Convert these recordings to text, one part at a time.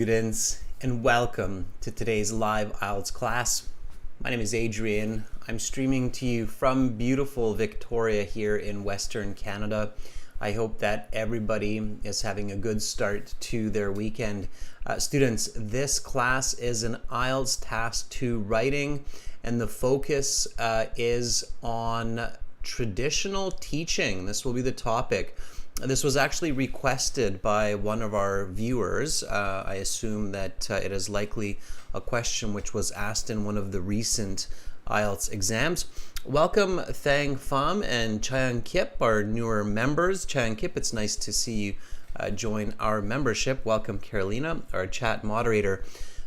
Students, and welcome to today's live IELTS class. My name is Adrian. I'm streaming to you from beautiful Victoria here in Western Canada. I hope that everybody is having a good start to their weekend. Students, this class is an IELTS Task 2 writing, and the focus is on traditional teaching. This will be the topic. This was actually requested by one of our viewers. I assume that it is likely a question which was asked in one of the recent IELTS exams. Welcome Thang Pham and Chayan Kip, our newer members. Chayan Kip, it's nice to see you join our membership. Welcome Carolina, our chat moderator.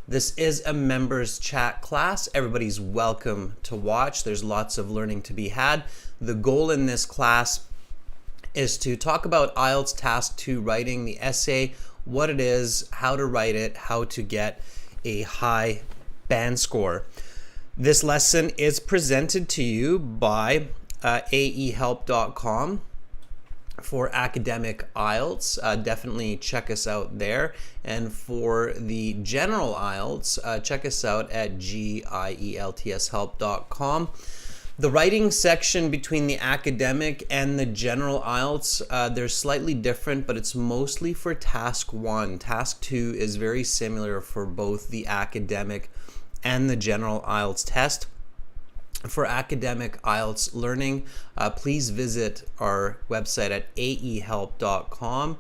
This is a members chat class. Everybody's welcome to watch. There's lots of learning to be had. The goal in this class is to talk about IELTS Task 2 writing, the essay, what it is, how to write it, how to get a high band score. This lesson is presented to you by aehelp.com for academic IELTS. Definitely check us out there. And for the general IELTS, check us out at gieltshelp.com. The writing section between the academic and the general IELTS, they're slightly different, but it's mostly for Task 1. Task 2 is very similar for both the academic and the general IELTS test. For academic IELTS learning, please visit our website at aehelp.com.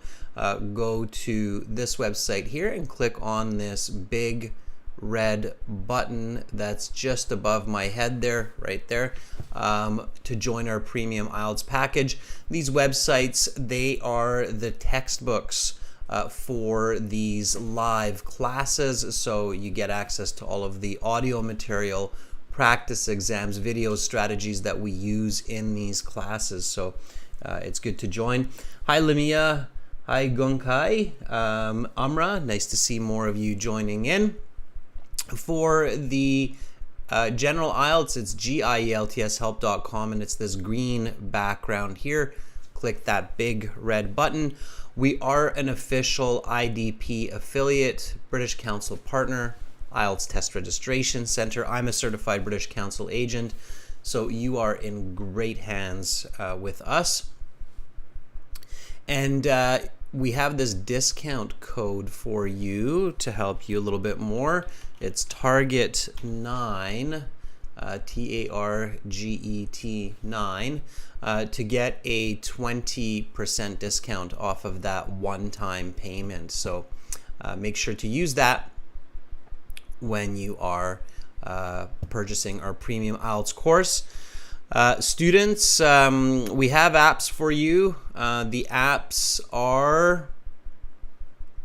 Go to this website here and click on this big red button that's just above my head there, right there, to join our premium IELTS package. These websites, they are the textbooks for these live classes, so you get access to all of the audio material, practice exams, videos, strategies that we use in these classes. So it's good to join. Hi Lamia, hi Gunkai, Amra, nice to see more of you joining in. For the general IELTS, it's gieltshelp.com, and it's this green background here. Click that big red button. We are an official IDP affiliate, British Council partner, IELTS Test Registration Center. I'm a certified British Council agent, so you are in great hands with us. And we have this discount code for you to help you a little bit more. It's Target9, Target 9, to get a 20% discount off of that one-time payment. So make sure to use that when you are purchasing our premium IELTS course. Students, we have apps for you. The apps are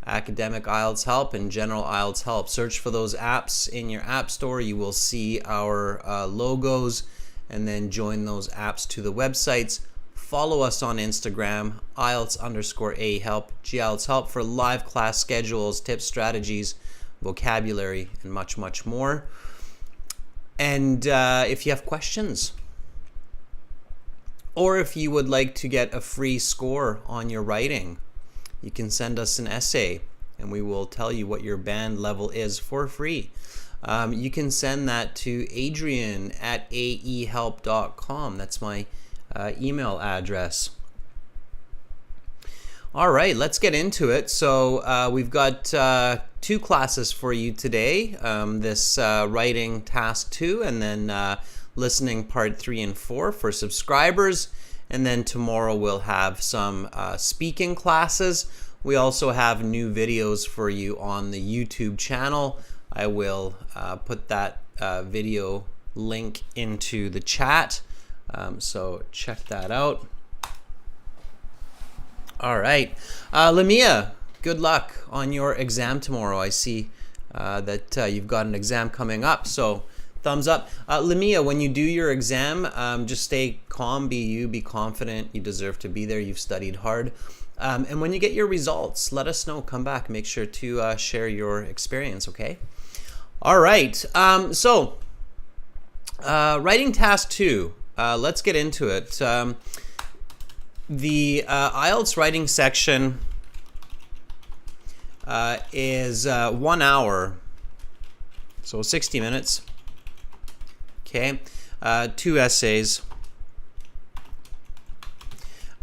Academic IELTS Help and General IELTS Help. Search for those apps in your app store. You will see our logos, and then join those apps to the websites. Follow us on Instagram, IELTS_AHelp, GIELTS Help, for live class schedules, tips, strategies, vocabulary, and much, much more. And if you have questions, or if you would like to get a free score on your writing, you can send us an essay and we will tell you what your band level is for free. You can send that to Adrian at aehelp.com. That's my email address. All right, let's get into it. So we've got two classes for you today. This writing task 2, and then listening part 3 and 4 for subscribers. And then tomorrow we'll have some speaking classes. We also have new videos for you on the YouTube channel. I will put that video link into the chat. So check that out. All right. Lamia, good luck on your exam tomorrow. I see that you've got an exam coming up. So thumbs up. Lamia, when you do your exam, just stay calm, be you, be confident. You deserve to be there. You've studied hard. And when you get your results, let us know. Come back. Make sure to share your experience, okay? All right. So writing task 2. Let's get into it. The IELTS writing section is 1 hour, so 60 minutes. Okay, 2 essays.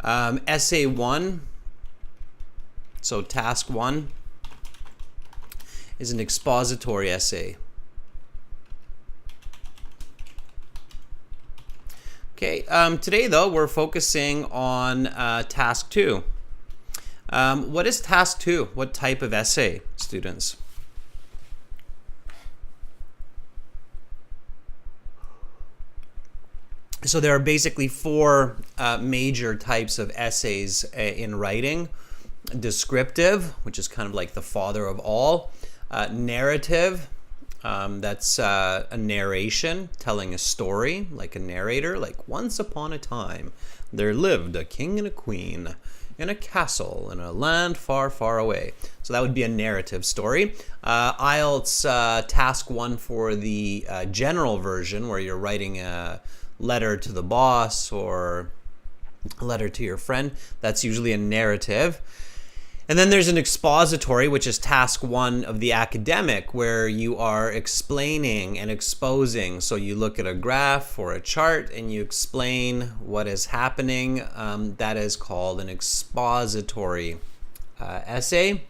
Essay 1, so task 1, is an expository essay. Okay, today though we're focusing on task 2. What is task 2? What type of essay, students? So there are basically 4 major types of essays in writing. Descriptive, which is kind of like the father of all. Narrative, that's a narration, telling a story, like a narrator, like once upon a time there lived a king and a queen in a castle in a land far, far away. So that would be a narrative story. IELTS task 1 for the general version, where you're writing a letter to the boss or a letter to your friend, that's usually a narrative. And then there's an expository, which is task 1 of the academic, where you are explaining and exposing. So you look at a graph or a chart and you explain what is happening. That is called an expository essay.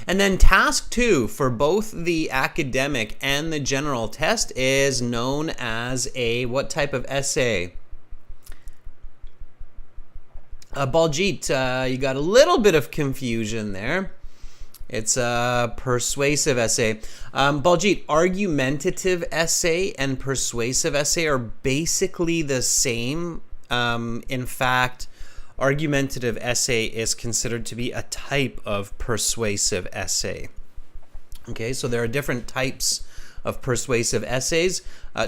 And then task 2 for both the academic and the general test is known as a what type of essay? Baljit, you got a little bit of confusion there. It's a persuasive essay. Baljit, argumentative essay and persuasive essay are basically the same. In fact, argumentative essay is considered to be a type of persuasive essay. Okay, so there are different types of persuasive essays.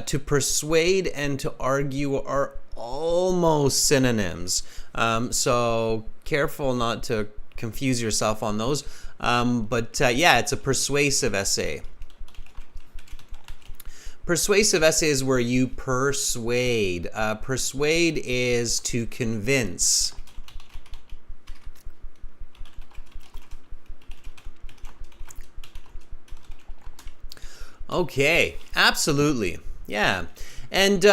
To persuade and to argue are almost synonyms. So careful not to confuse yourself on those. But yeah, it's a persuasive essay. Persuasive essay is where you persuade. Persuade is to convince. Okay, absolutely. Yeah. And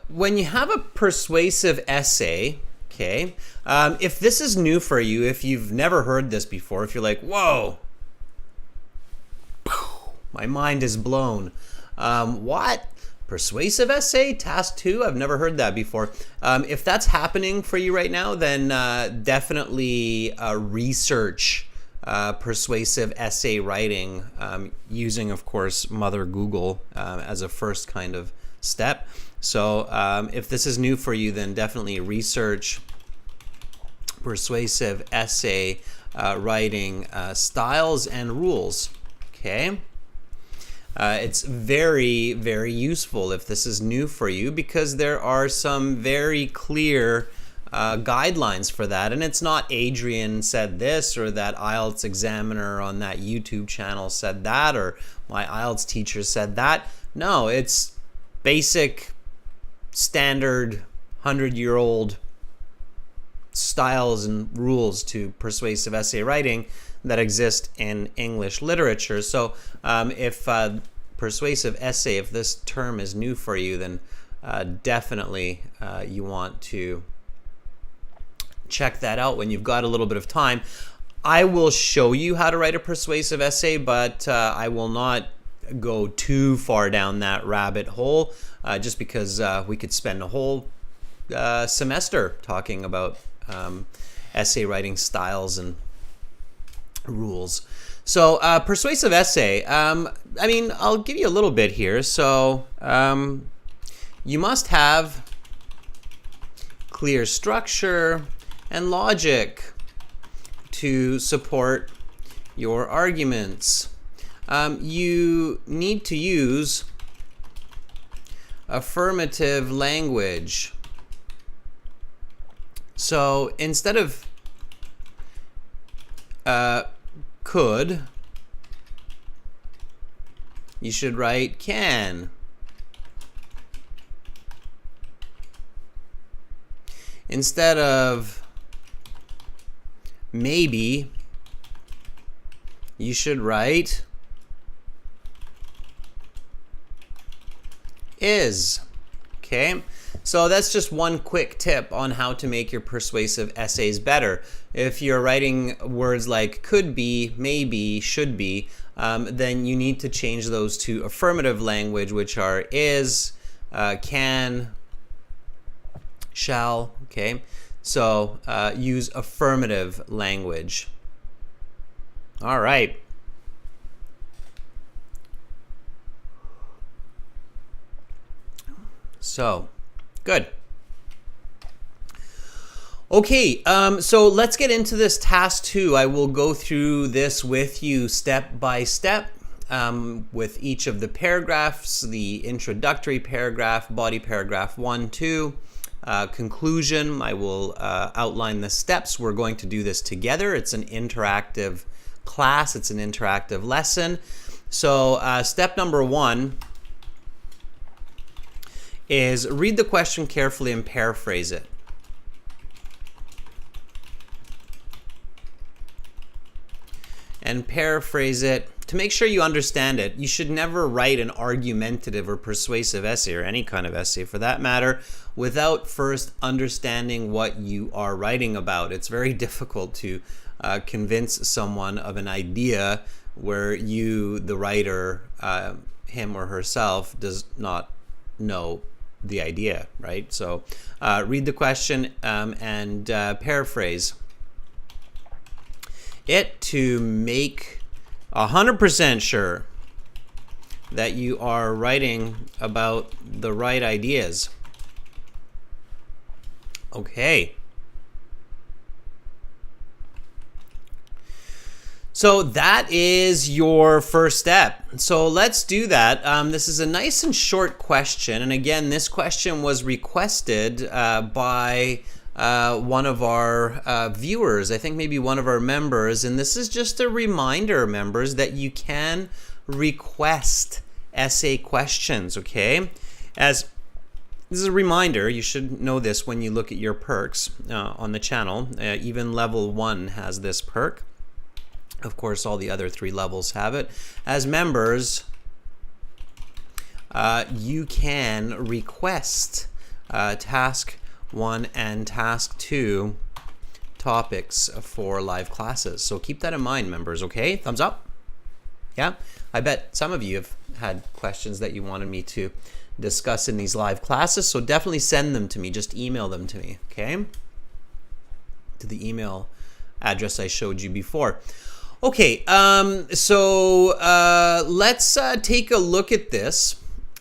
when you have a persuasive essay, okay, if this is new for you, if you've never heard this before, if you're like, whoa, my mind is blown. What? Persuasive essay? Task 2? I've never heard that before. If that's happening for you right now, then definitely research persuasive essay writing using, of course, Mother Google as a first kind of step. So if this is new for you, then definitely research persuasive essay writing styles and rules. Okay. It's very, very useful if this is new for you, because there are some very clear guidelines for that. And it's not Adrian said this, or that IELTS examiner on that YouTube channel said that, or my IELTS teacher said that. No, it's basic, standard, 100-year-old styles and rules to persuasive essay writing that exist in English literature. So if persuasive essay, if this term is new for you, then definitely you want to check that out when you've got a little bit of time. I will show you how to write a persuasive essay, but I will not go too far down that rabbit hole, just because we could spend a whole semester talking about essay writing styles and rules. So persuasive essay, I mean, I'll give you a little bit here. So you must have clear structure and logic to support your arguments. You need to use affirmative language. So instead of could, you should write can. Instead of maybe, you should write is. Okay, so that's just one quick tip on how to make your persuasive essays better. If you're writing words like could be, maybe, should be, then you need to change those to affirmative language, which are is, can, shall. Okay, so use affirmative language. All right. So, good. Okay, so let's get into this task 2. I will go through this with you step by step with each of the paragraphs, the introductory paragraph, body paragraph 1, 2, conclusion. I will outline the steps. We're going to do this together. It's an interactive class. It's an interactive lesson. So step number 1 is read the question carefully and paraphrase it. And paraphrase it to make sure you understand it. You should never write an argumentative or persuasive essay, or any kind of essay for that matter, without first understanding what you are writing about. It's very difficult to convince someone of an idea where you, the writer, him or herself, does not know the idea, right? So read the question and paraphrase it to make 100% sure that you are writing about the right ideas. Okay. So that is your first step. So let's do that. This is a nice and short question. And again, this question was requested by one of our viewers, I think maybe one of our members. And this is just a reminder, members, that you can request essay questions, okay? As this is a reminder, you should know this when you look at your perks on the channel. Even level 1 has this perk. Of course, all the other 3 levels have it. As members, you can request task 1 and task 2 topics for live classes. So keep that in mind, members, okay? Thumbs up? Yeah? I bet some of you have had questions that you wanted me to discuss in these live classes, so definitely send them to me. Just email them to me, okay? To the email address I showed you before. Okay, so let's take a look at this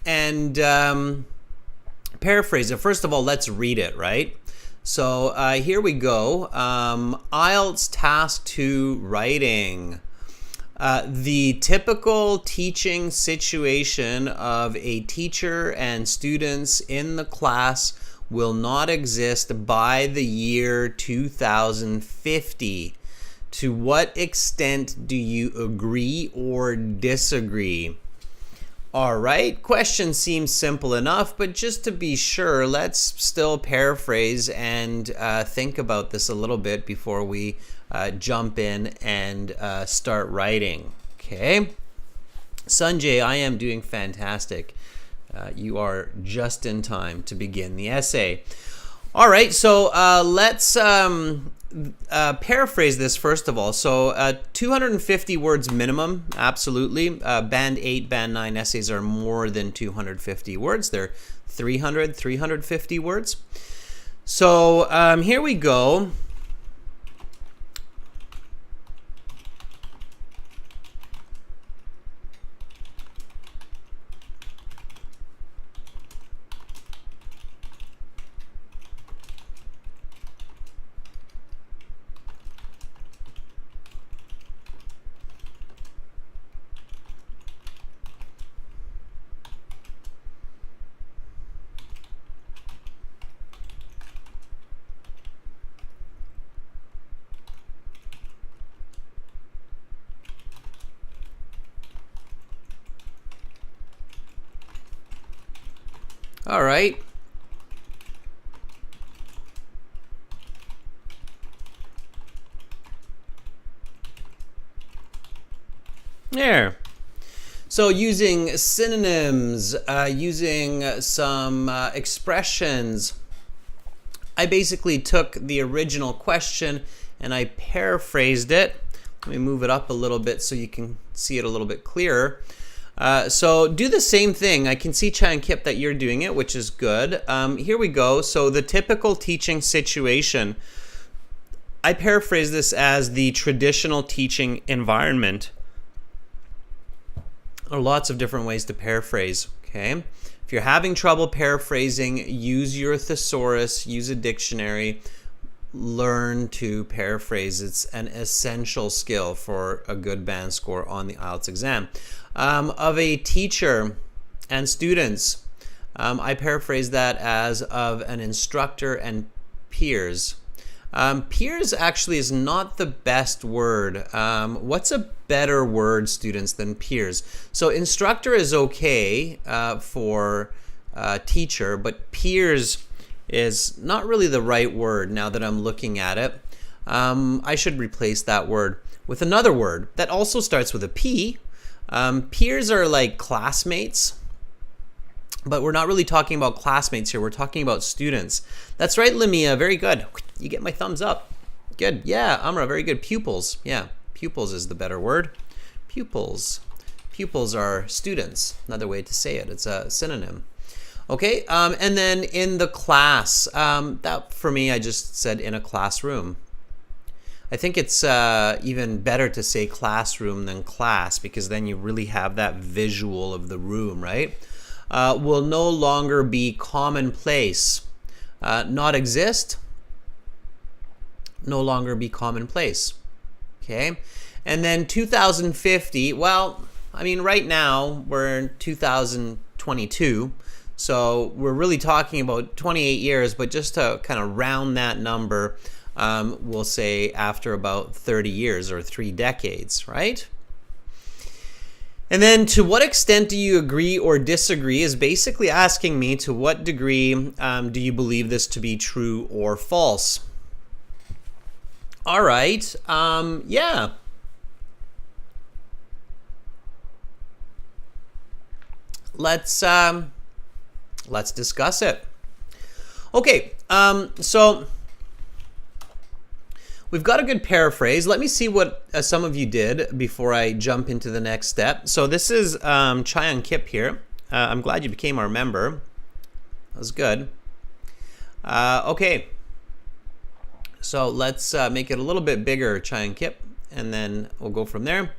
and paraphrase it. First of all, let's read it, right? So here we go. IELTS task 2 writing. The typical teaching situation of a teacher and students in the class will not exist by the year 2050. To what extent do you agree or disagree? All right, question seems simple enough, but just to be sure, let's still paraphrase and think about this a little bit before we jump in and start writing. Okay, Sanjay, I am doing fantastic. You are just in time to begin the essay. All right, so let's paraphrase this first of all. So 250 words minimum, absolutely. Band 8, Band 9 essays are more than 250 words. They're 350 words. So here we go. All right. So using synonyms, using some expressions, I basically took the original question and I paraphrased it. Let me move it up a little bit so you can see it a little bit clearer. So do the same thing. I can see, Chai and Kip, that you're doing it, which is good. Here we go. So the typical teaching situation, I paraphrase this as the traditional teaching environment. There are lots of different ways to paraphrase, okay? If you're having trouble paraphrasing, use your thesaurus, use a dictionary, learn to paraphrase. It's an essential skill for a good band score on the IELTS exam. Of a teacher and students, I paraphrase that as of an instructor and peers. Peers actually is not the best word. What's a better word, students, than peers? So instructor is okay for teacher, but peers is not really the right word now that I'm looking at it. I should replace that word with another word that also starts with a P. Peers are like classmates, but we're not really talking about classmates here. We're talking about students. That's right, Lamia. Very good. You get my thumbs up. Good. Yeah, Amra, very good. Pupils. Yeah, pupils is the better word. Pupils. Pupils are students. Another way to say it. It's a synonym. Okay, and then in the class. That for me, I just said in a classroom. I think it's even better to say classroom than class, because then you really have that visual of the room, right? Will no longer be commonplace. Not exist. No longer be commonplace. Okay, and then 2050. Well, I mean, right now we're in 2022, so we're really talking about 28 years. But just to kind of round that number, we'll say after about 30 years or 3 decades, right? And then, to what extent do you agree or disagree is basically asking me to what degree do you believe this to be true or false. All right, yeah. Let's discuss it. Okay, so we've got a good paraphrase. Let me see what some of you did before I jump into the next step. So this is Chai and Kip here. I'm glad you became our member. That was good. Okay. So let's make it a little bit bigger, Chai and Kip, and then we'll go from there.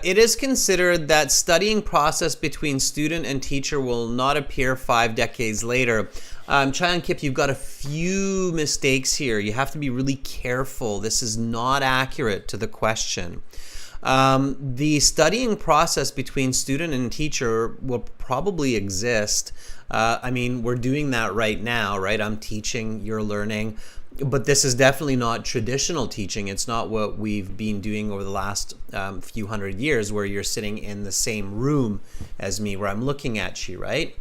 It is considered that studying process between student and teacher will not appear 5 decades later. Chai and Kip, you've got a few mistakes here. You have to be really careful. This is not accurate to the question. The studying process between student and teacher will probably exist. I mean, we're doing that right now, right? I'm teaching, you're learning. But this is definitely not traditional teaching. It's not what we've been doing over the last few hundred years, where you're sitting in the same room as me, where I'm looking at you, right?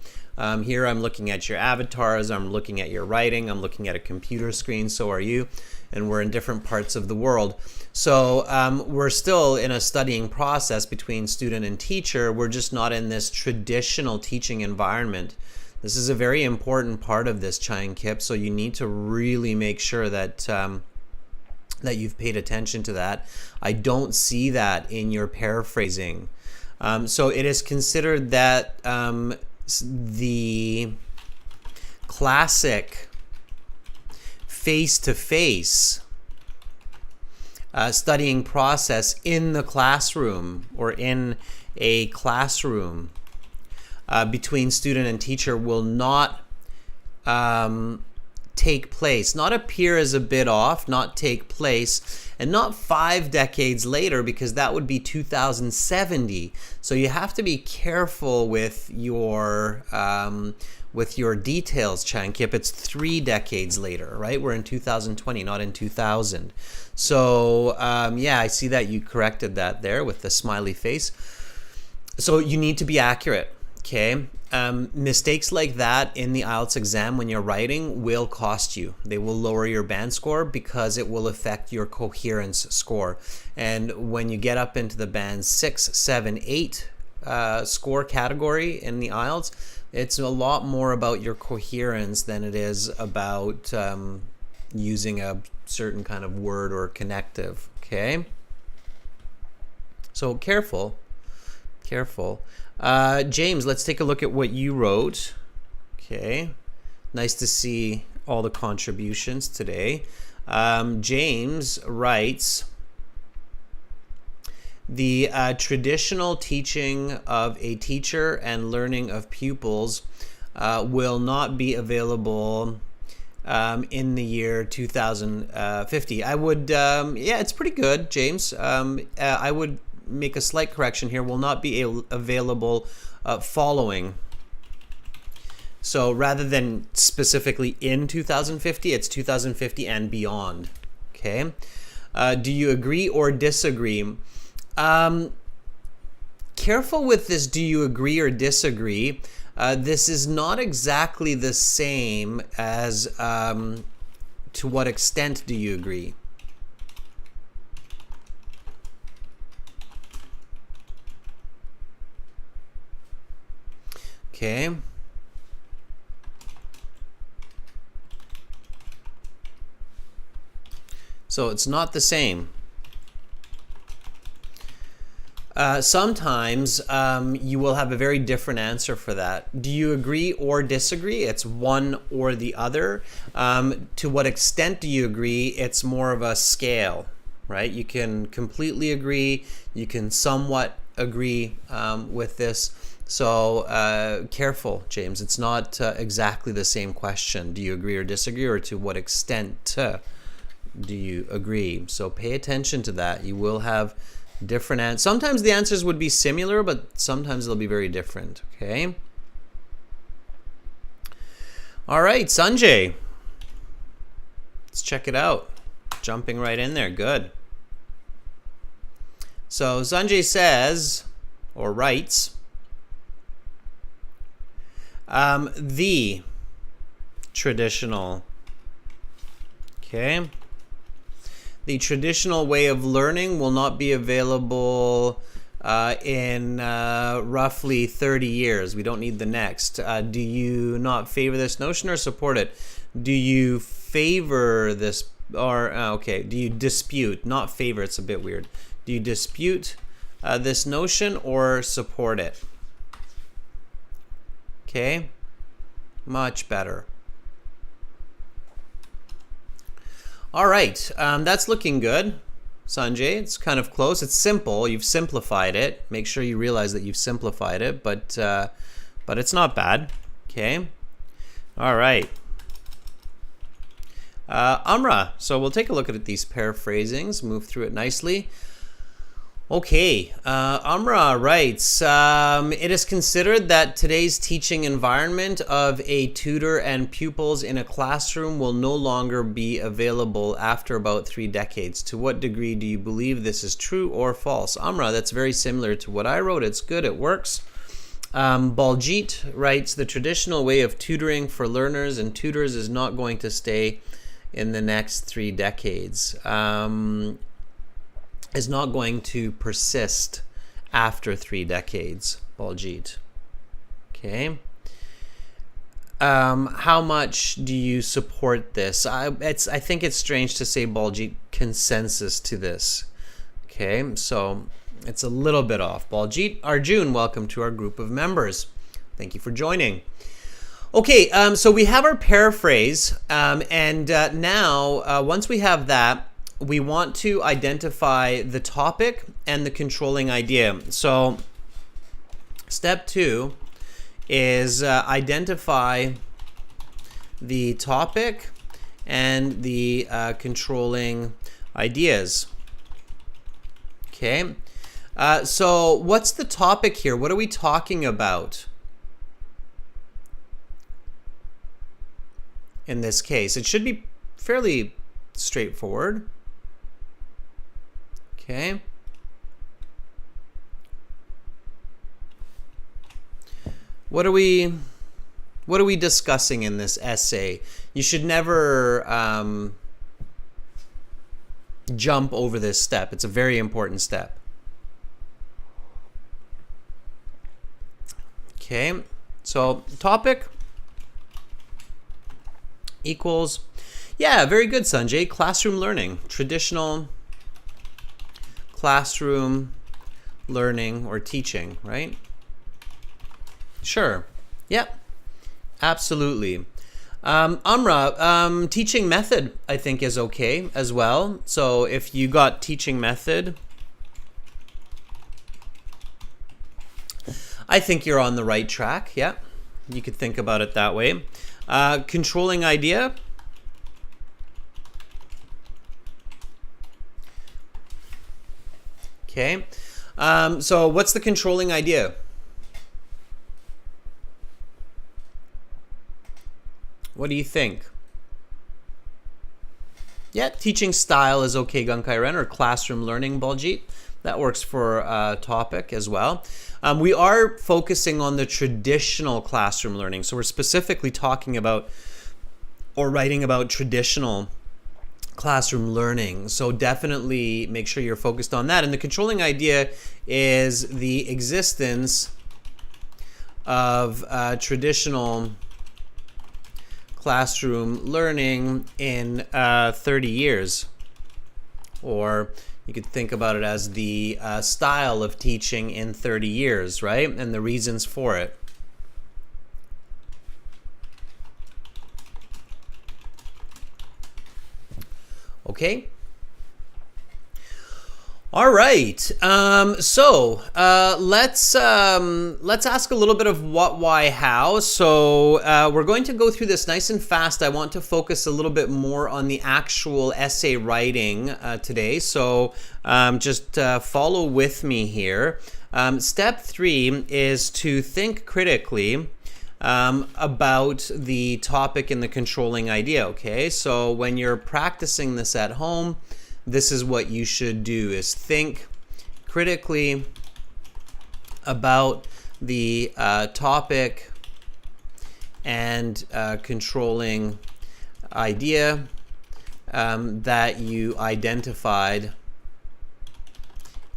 Here I'm looking at your avatars, I'm looking at your writing, I'm looking at a computer screen, so are you, and we're in different parts of the world. So we're still in a studying process between student and teacher. We're just not in this traditional teaching environment. This is a very important part of this, Chai and Kip, so you need to really make sure that that you've paid attention to that. I don't see that in your paraphrasing. So it is considered that the classic face-to-face studying process in the classroom or in a classroom between student and teacher will not take place, not appear as a bit off, not take place, and not 5 decades later, because that would be 2070. So you have to be careful with your details, Chai and Kip. It's 3 decades later, right? We're in 2020, not in 2000. So yeah, I see that you corrected that there with the smiley face. So you need to be accurate. Okay, mistakes like that in the IELTS exam when you're writing will cost you. They will lower your band score because it will affect your coherence score. And when you get up into the band 6, 7, 8 score category in the IELTS, it's a lot more about your coherence than it is about using a certain kind of word or connective. Okay, so careful. James, let's take a look at what you wrote. Okay, nice to see all the contributions today. James writes, the traditional teaching of a teacher and learning of pupils will not be available in the year 2050. I would, yeah, it's pretty good, James. I would make a slight correction here. Will not be available following. So rather than specifically in 2050, it's 2050 and beyond. Okay. Do you agree or disagree? Careful with this. Do you agree or disagree? This is not exactly the same as to what extent do you agree? Okay. So it's not the same. Sometimes you will have a very different answer for that. Do you agree or disagree? It's one or the other. To what extent do you agree? It's more of a scale, right? You can completely agree. You can somewhat agree with this. So careful, James. It's not exactly the same question. Do you agree or disagree, or to what extent do you agree? So pay attention to that. You will have different answers. Sometimes the answers would be similar, but sometimes they'll be very different. Okay. All right, Sanjay. Let's check it out. Jumping right in there. Good. So Sanjay says, or writes, the traditional. Okay. The traditional way of learning will not be available in roughly 30 years. We don't need the next. Do you not favor this notion or support it? Do you favor this, or okay, do you dispute? Not favor, it's a bit weird. Do you dispute this notion or support it? Okay, much better. All right, that's looking good, Sanjay. It's kind of close. It's simple. You've simplified it. Make sure you realize that you've simplified it, but it's not bad. Okay. All right. Amra. So we'll take a look at these paraphrasings. Move through it nicely. Okay, Amra writes, it is considered that today's teaching environment of a tutor and pupils in a classroom will no longer be available after about 3 decades. To what degree do you believe this is true or false? Amra, that's very similar to what I wrote. It's good, it works. Baljit writes, the traditional way of tutoring for learners and tutors is not going to stay in the next 3 decades. Is not going to persist after 3 decades, Baljit. Okay. How much do you support this? I think it's strange to say, Baljit, consensus to this. Okay, so it's a little bit off. Baljit Arjun, welcome to our group of members. Thank you for joining. Okay, so we have our paraphrase, and now once we have that, we want to identify the topic and the controlling idea. So step 2 is identify the topic and the controlling ideas. Okay, so what's the topic here? What are we talking about in this case? It should be fairly straightforward. Okay. What are we discussing in this essay? You should never jump over this step. It's a very important step. Okay, so topic equals, yeah, very good, Sanjay. Classroom learning, traditional classroom learning or teaching, right? Sure. Yep. Absolutely. Amra, teaching method, I think, is okay as well. So if you got teaching method, I think you're on the right track. Yeah, you could think about it that way. Controlling idea. Okay. So what's the controlling idea? What do you think? Yeah, teaching style is okay, Gankairen, or classroom learning, Baljit. That works for topic as well. We are focusing on the traditional classroom learning. So we're specifically talking about or writing about traditional classroom learning. So definitely make sure you're focused on that. And the controlling idea is the existence of traditional classroom learning in 30 years. Or you could think about it as the style of teaching in 30 years, right? And the reasons for it. Okay. All right. So let's ask a little bit of what, why, how. So we're going to go through this nice and fast. I want to focus a little bit more on the actual essay writing today. So just follow with me here. Step 3 is to think critically about the topic and the controlling idea. Okay. So when you're practicing this at home, this is what you should do, is think critically about the topic and controlling idea that you identified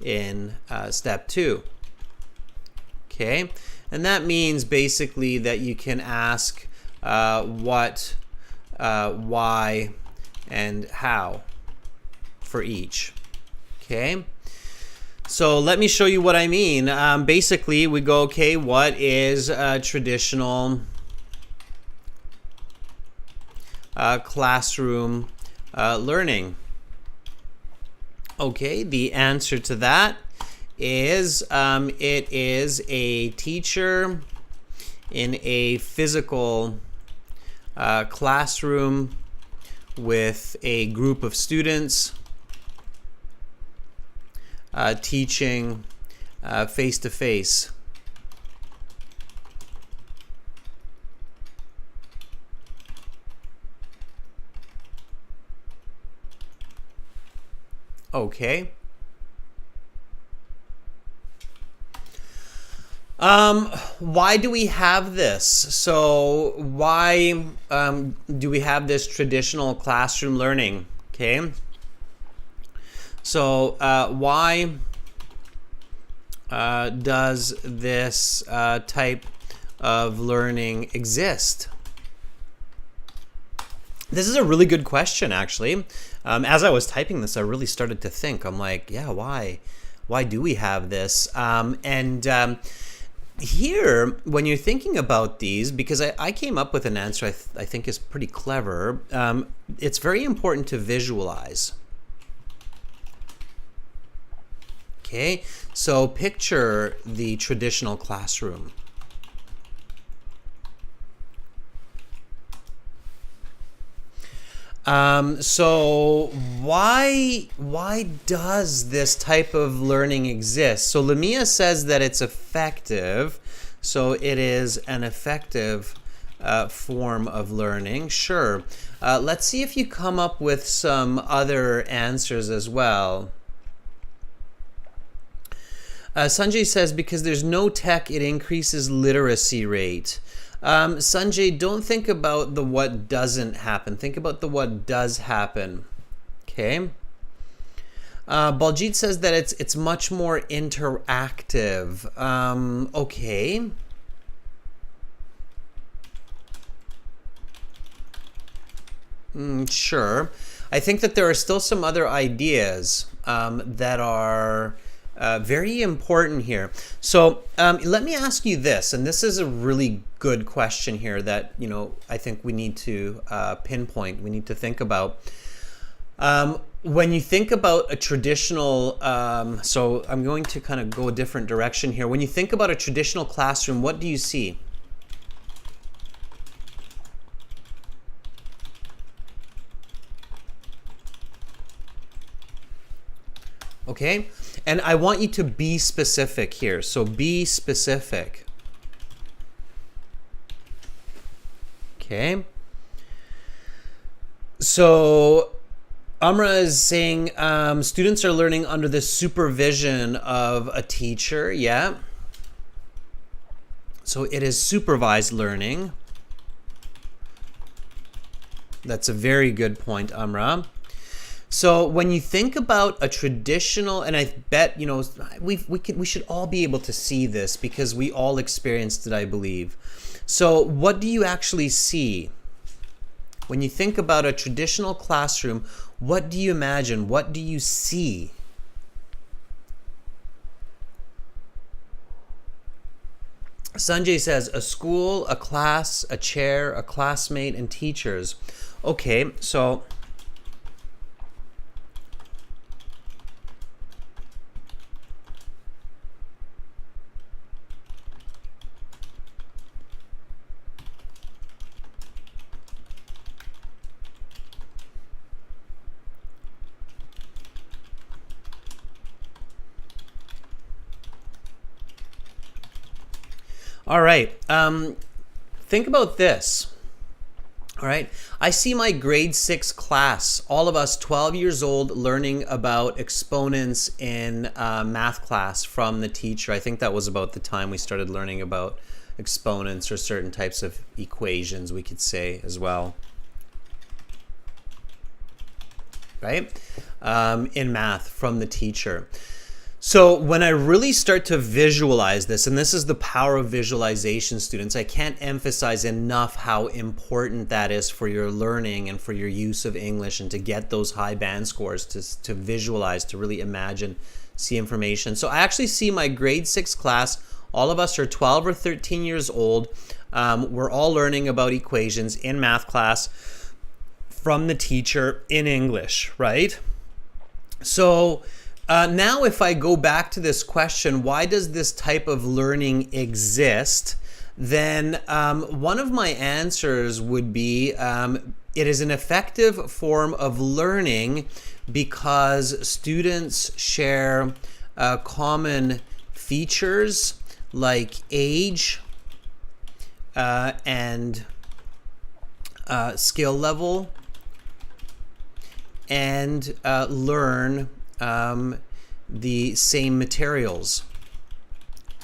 in step 2. Okay, and that means basically that you can ask what, why, and how for each. Okay, so let me show you what I mean. Basically, we go, okay, what is traditional classroom learning? Okay, the answer to that is it is a teacher in a physical classroom with a group of students teaching face-to-face. Okay. Why do we have this? So why do we have this traditional classroom learning? Okay. So why does this type of learning exist? This is a really good question, actually. As I was typing this, I really started to think. I'm like, yeah, why? Why do we have this? Here, when you're thinking about these, because I came up with an answer I think is pretty clever, it's very important to visualize. Okay, so picture the traditional classroom. So why does this type of learning exist? So Lamia says that it's effective. So it is an effective form of learning. Sure. Let's see if you come up with some other answers as well. Sanjay says, because there's no tech, it increases literacy rate. Sanjay, don't think about the what doesn't happen. Think about the what does happen. Okay. Baljit says that it's much more interactive. Okay. Sure. I think that there are still some other ideas that are very important here. So let me ask you this, and this is a really good question here that, you know, I think we need to pinpoint, we need to think about. When you think about a traditional, so I'm going to kind of go a different direction here. When you think about a traditional classroom, what do you see? Okay, and I want you to be specific here. So be specific. Okay. So Amra is saying students are learning under the supervision of a teacher. Yeah. So it is supervised learning. That's a very good point, Amra. So when you think about a traditional, and I bet, you know, we should all be able to see this because we all experienced it, I believe. So what do you actually see? When you think about a traditional classroom, what do you imagine? What do you see? Sanjay says a school, a class, a chair, a classmate, and teachers. Okay, so all right, think about this. All right, I see my grade 6 class, all of us 12 years old, learning about exponents in math class from the teacher. I think that was about the time we started learning about exponents or certain types of equations, we could say as well. Right? In math from the teacher. So when I really start to visualize this, and this is the power of visualization, students, I can't emphasize enough how important that is for your learning and for your use of English, and to get those high band scores, to visualize, to really imagine, see information. So I actually see my grade 6 class. All of us are 12 or 13 years old. We're all learning about equations in math class from the teacher in English, right? So now if I go back to this question, why does this type of learning exist? Then one of my answers would be it is an effective form of learning because students share common features like age and skill level, and learn the same materials.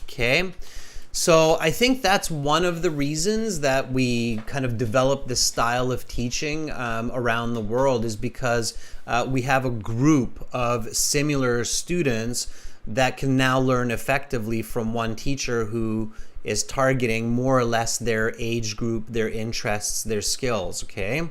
Okay, so I think that's one of the reasons that we kind of develop this style of teaching around the world, is because we have a group of similar students that can now learn effectively from one teacher who is targeting more or less their age group, their interests, their skills. Okay.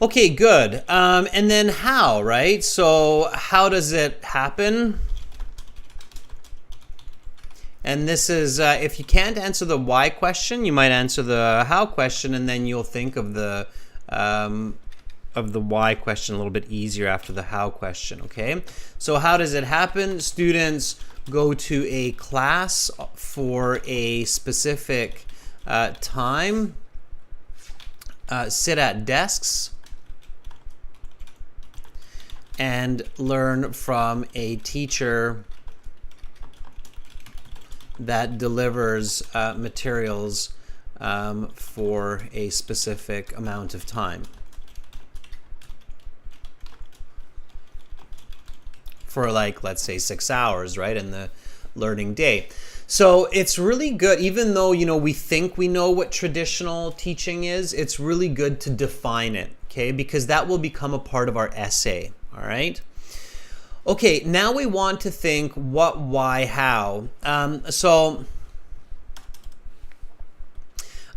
Okay, good. And then how, right? So how does it happen? And this is, if you can't answer the why question, you might answer the how question, and then you'll think of the why question a little bit easier after the how question, okay? So how does it happen? Students go to a class for a specific time, sit at desks, and learn from a teacher that delivers materials for a specific amount of time. For like, let's say 6 hours, right, in the learning day. So it's really good, even though, you know, we think we know what traditional teaching is, it's really good to define it, okay, because that will become a part of our essay, all right? Okay, now we want to think what, why, how.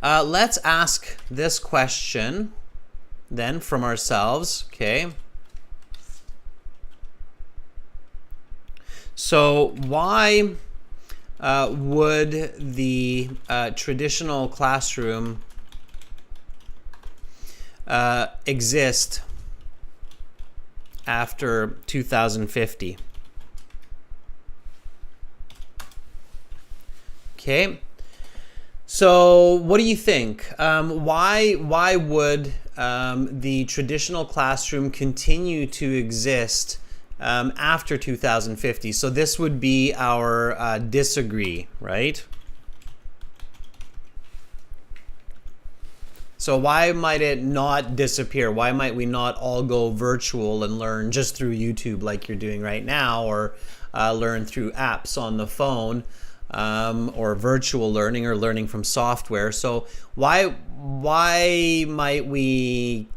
Let's ask this question then from ourselves, okay? So why would the traditional classroom exist after 2050? Okay, so what do you think? Why would the traditional classroom continue to exist after 2050? So this would be our disagree, right? So why might it not disappear? Why might we not all go virtual and learn just through YouTube like you're doing right now, or learn through apps on the phone, or virtual learning or learning from software? So why might we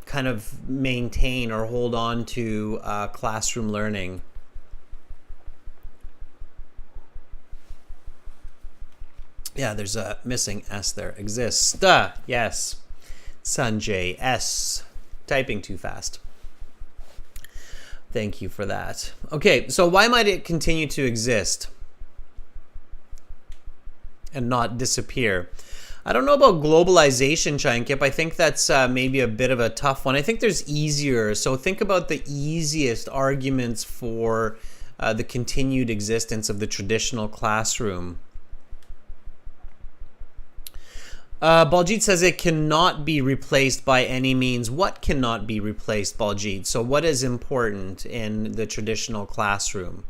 kind of maintain or hold on to classroom learning? Yeah, there's a missing S there. Exists. Yes. Sanjay S. Typing too fast. Thank you for that. Okay, so why might it continue to exist and not disappear? I don't know about globalization, Chankip. I think that's maybe a bit of a tough one. I think there's easier. So think about the easiest arguments for the continued existence of the traditional classroom. Baljit says it cannot be replaced by any means. What cannot be replaced, Baljit? So what is important in the traditional classroom?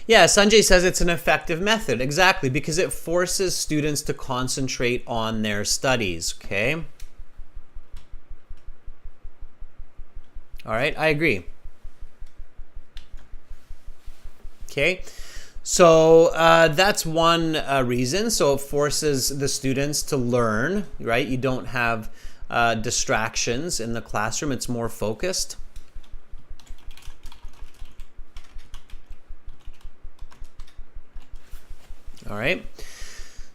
Yeah, Sanjay says it's an effective method. Exactly, because it forces students to concentrate on their studies, okay? All right, I agree. Okay, so that's one reason. So it forces the students to learn, right? You don't have distractions in the classroom. It's more focused. All right.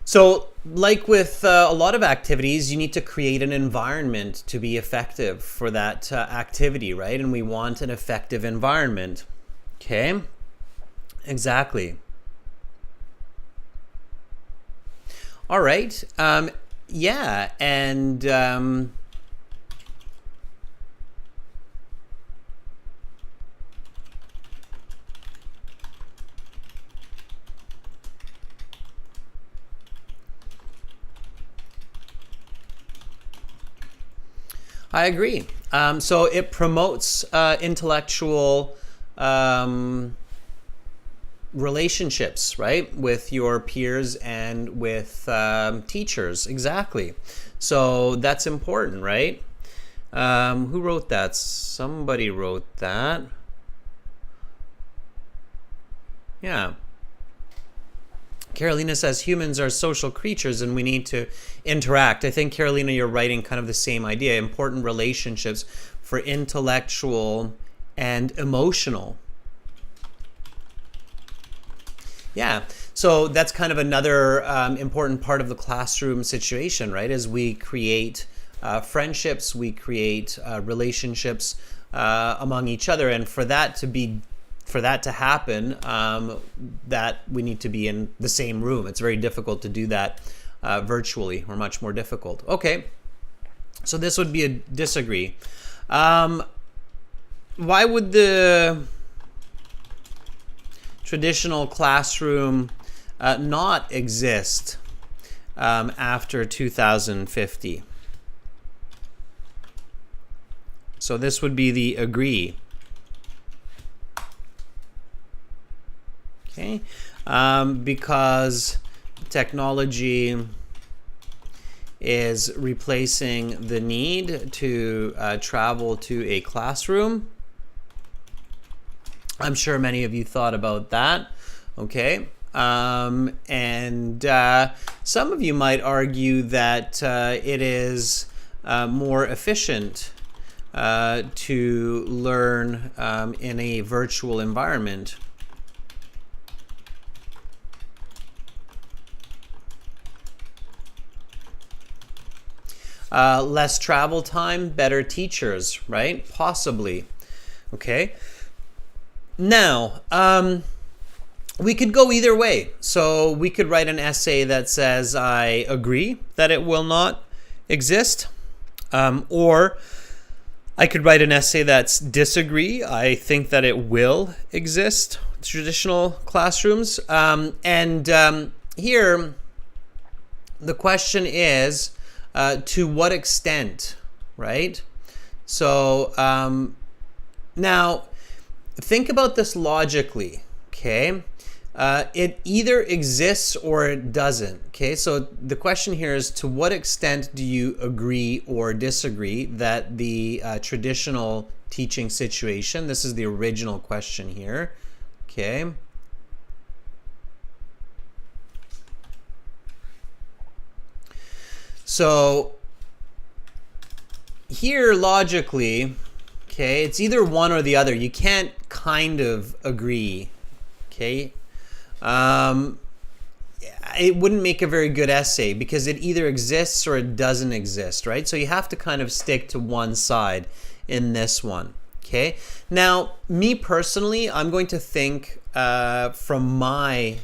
So like with a lot of activities, you need to create an environment to be effective for that activity, right? And we want an effective environment. Okay. Exactly. All right. Yeah. And I agree. So it promotes intellectual relationships, right, with your peers and with teachers. Exactly. So that's important, right? Who wrote that? Somebody wrote that. Yeah. Carolina says humans are social creatures and we need to interact. I think, Carolina, you're writing kind of the same idea. Important relationships for intellectual and emotional. Yeah, so that's kind of another important part of the classroom situation, right? As we create friendships, we create relationships among each other, and for that to happen, that we need to be in the same room. It's very difficult to do that virtually, or much more difficult. Okay, so this would be a disagree. Why would the traditional classroom not exist after 2050. So this would be the agree. Okay, because technology is replacing the need to travel to a classroom. I'm sure many of you thought about that. Okay, and some of you might argue that it is more efficient to learn in a virtual environment. Less travel time, better teachers, right? Possibly. Okay. Now, we could go either way. So we could write an essay that says, I agree that it will not exist. Or I could write an essay that's disagree. I think that it will exist, traditional classrooms. Here, the question is, to what extent, right? So now, think about this logically, okay? It either exists or it doesn't, okay? So the question here is, to what extent do you agree or disagree that the traditional teaching situation, this is the original question here, okay? So here, logically, okay, it's either one or the other. You can't kind of agree, okay? It wouldn't make a very good essay because it either exists or it doesn't exist, right? So you have to kind of stick to one side in this one, okay? Now, me personally, I'm going to think from my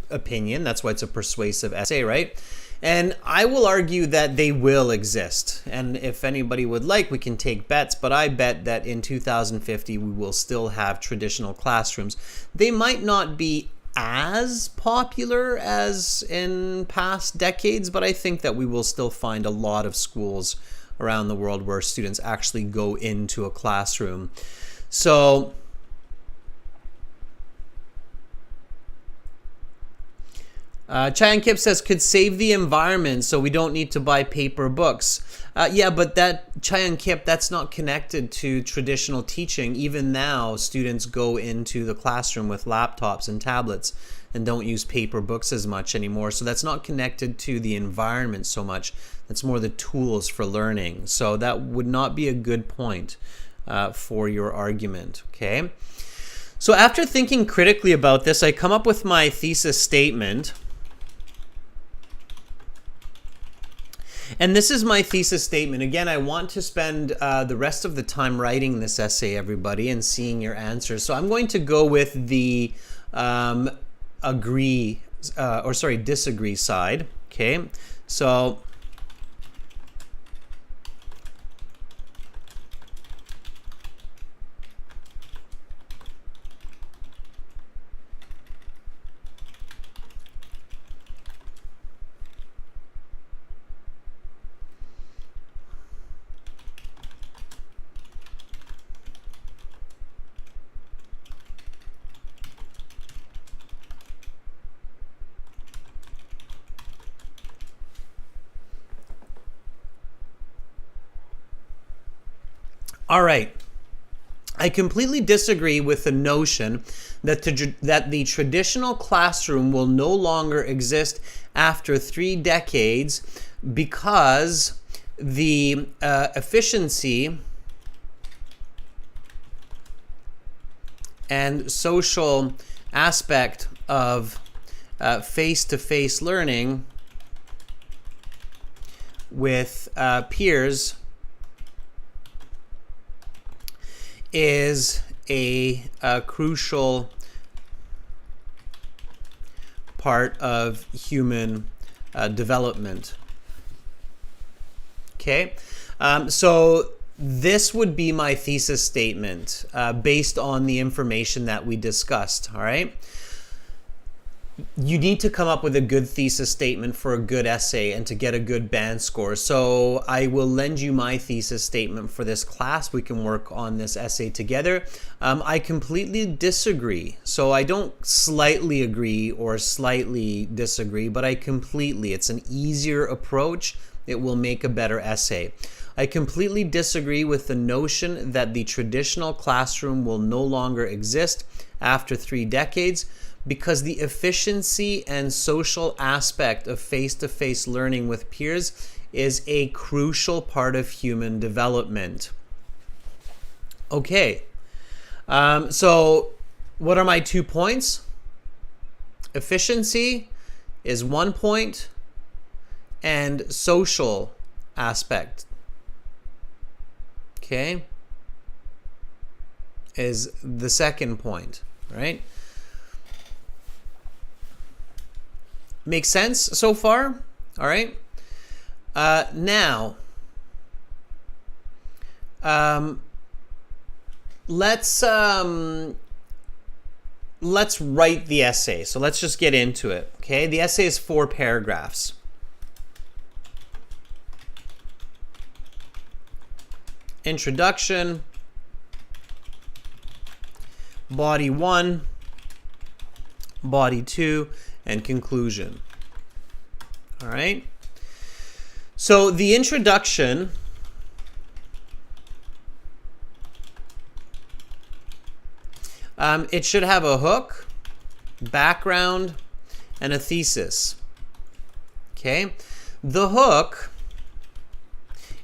opinion. That's why it's a persuasive essay, right? And I will argue that they will exist. And if anybody would like, we can take bets. But I bet that in 2050, we will still have traditional classrooms. They might not be as popular as in past decades, but I think that we will still find a lot of schools around the world where students actually go into a classroom. So Chayan Kip says, could save the environment so we don't need to buy paper books. Yeah, but that, Chayan Kip, that's not connected to traditional teaching. Even now, students go into the classroom with laptops and tablets and don't use paper books as much anymore. So that's not connected to the environment so much. That's more the tools for learning. So that would not be a good point for your argument, okay? So after thinking critically about this, I come up with my thesis statement. And this is my thesis statement. Again, I want to spend the rest of the time writing this essay, everybody, and seeing your answers. So I'm going to go with the disagree side. Okay, so all right. I completely disagree with the notion that the traditional classroom will no longer exist after 3 decades because the efficiency and social aspect of face-to-face learning with peers is a crucial part of human development. Okay, so this would be my thesis statement based on the information that we discussed. All right. you need to come up with a good thesis statement for a good essay and to get a good band score. So I will lend you my thesis statement for this class. We can work on this essay together. I completely disagree. So I don't slightly agree or slightly disagree, but I completely. It's an easier approach. It will make a better essay. I completely disagree with the notion that the traditional classroom will no longer exist after 3 decades, because the efficiency and social aspect of face-to-face learning with peers is a crucial part of human development. Okay, so what are my 2 points? Efficiency is 1 point, and social aspect, okay, is the second point, right? Makes sense so far? All right. Now, let's write the essay. So let's just get into it. Okay, the essay is 4 paragraphs. Introduction, body 1, body 2, and conclusion. All right. So the introduction it should have a hook, background, and a thesis. Okay. The hook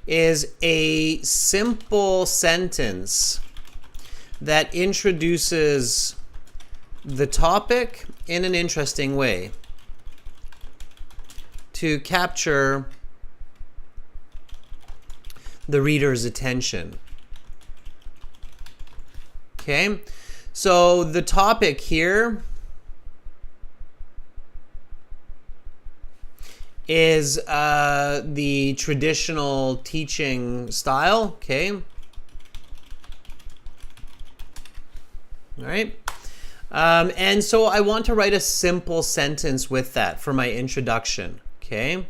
is a simple sentence that introduces the topic in an interesting way to capture the reader's attention. Okay, so the topic here is the traditional teaching style. Okay, all right. And so I want to write a simple sentence with that for my introduction, okay?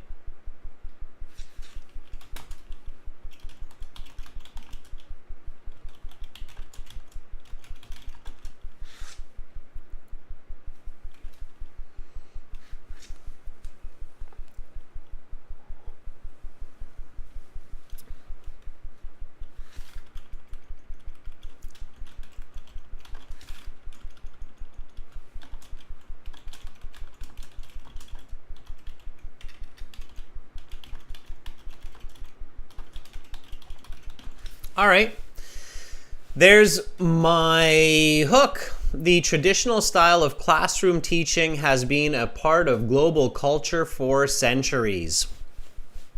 All right, there's my hook. The traditional style of classroom teaching has been a part of global culture for centuries.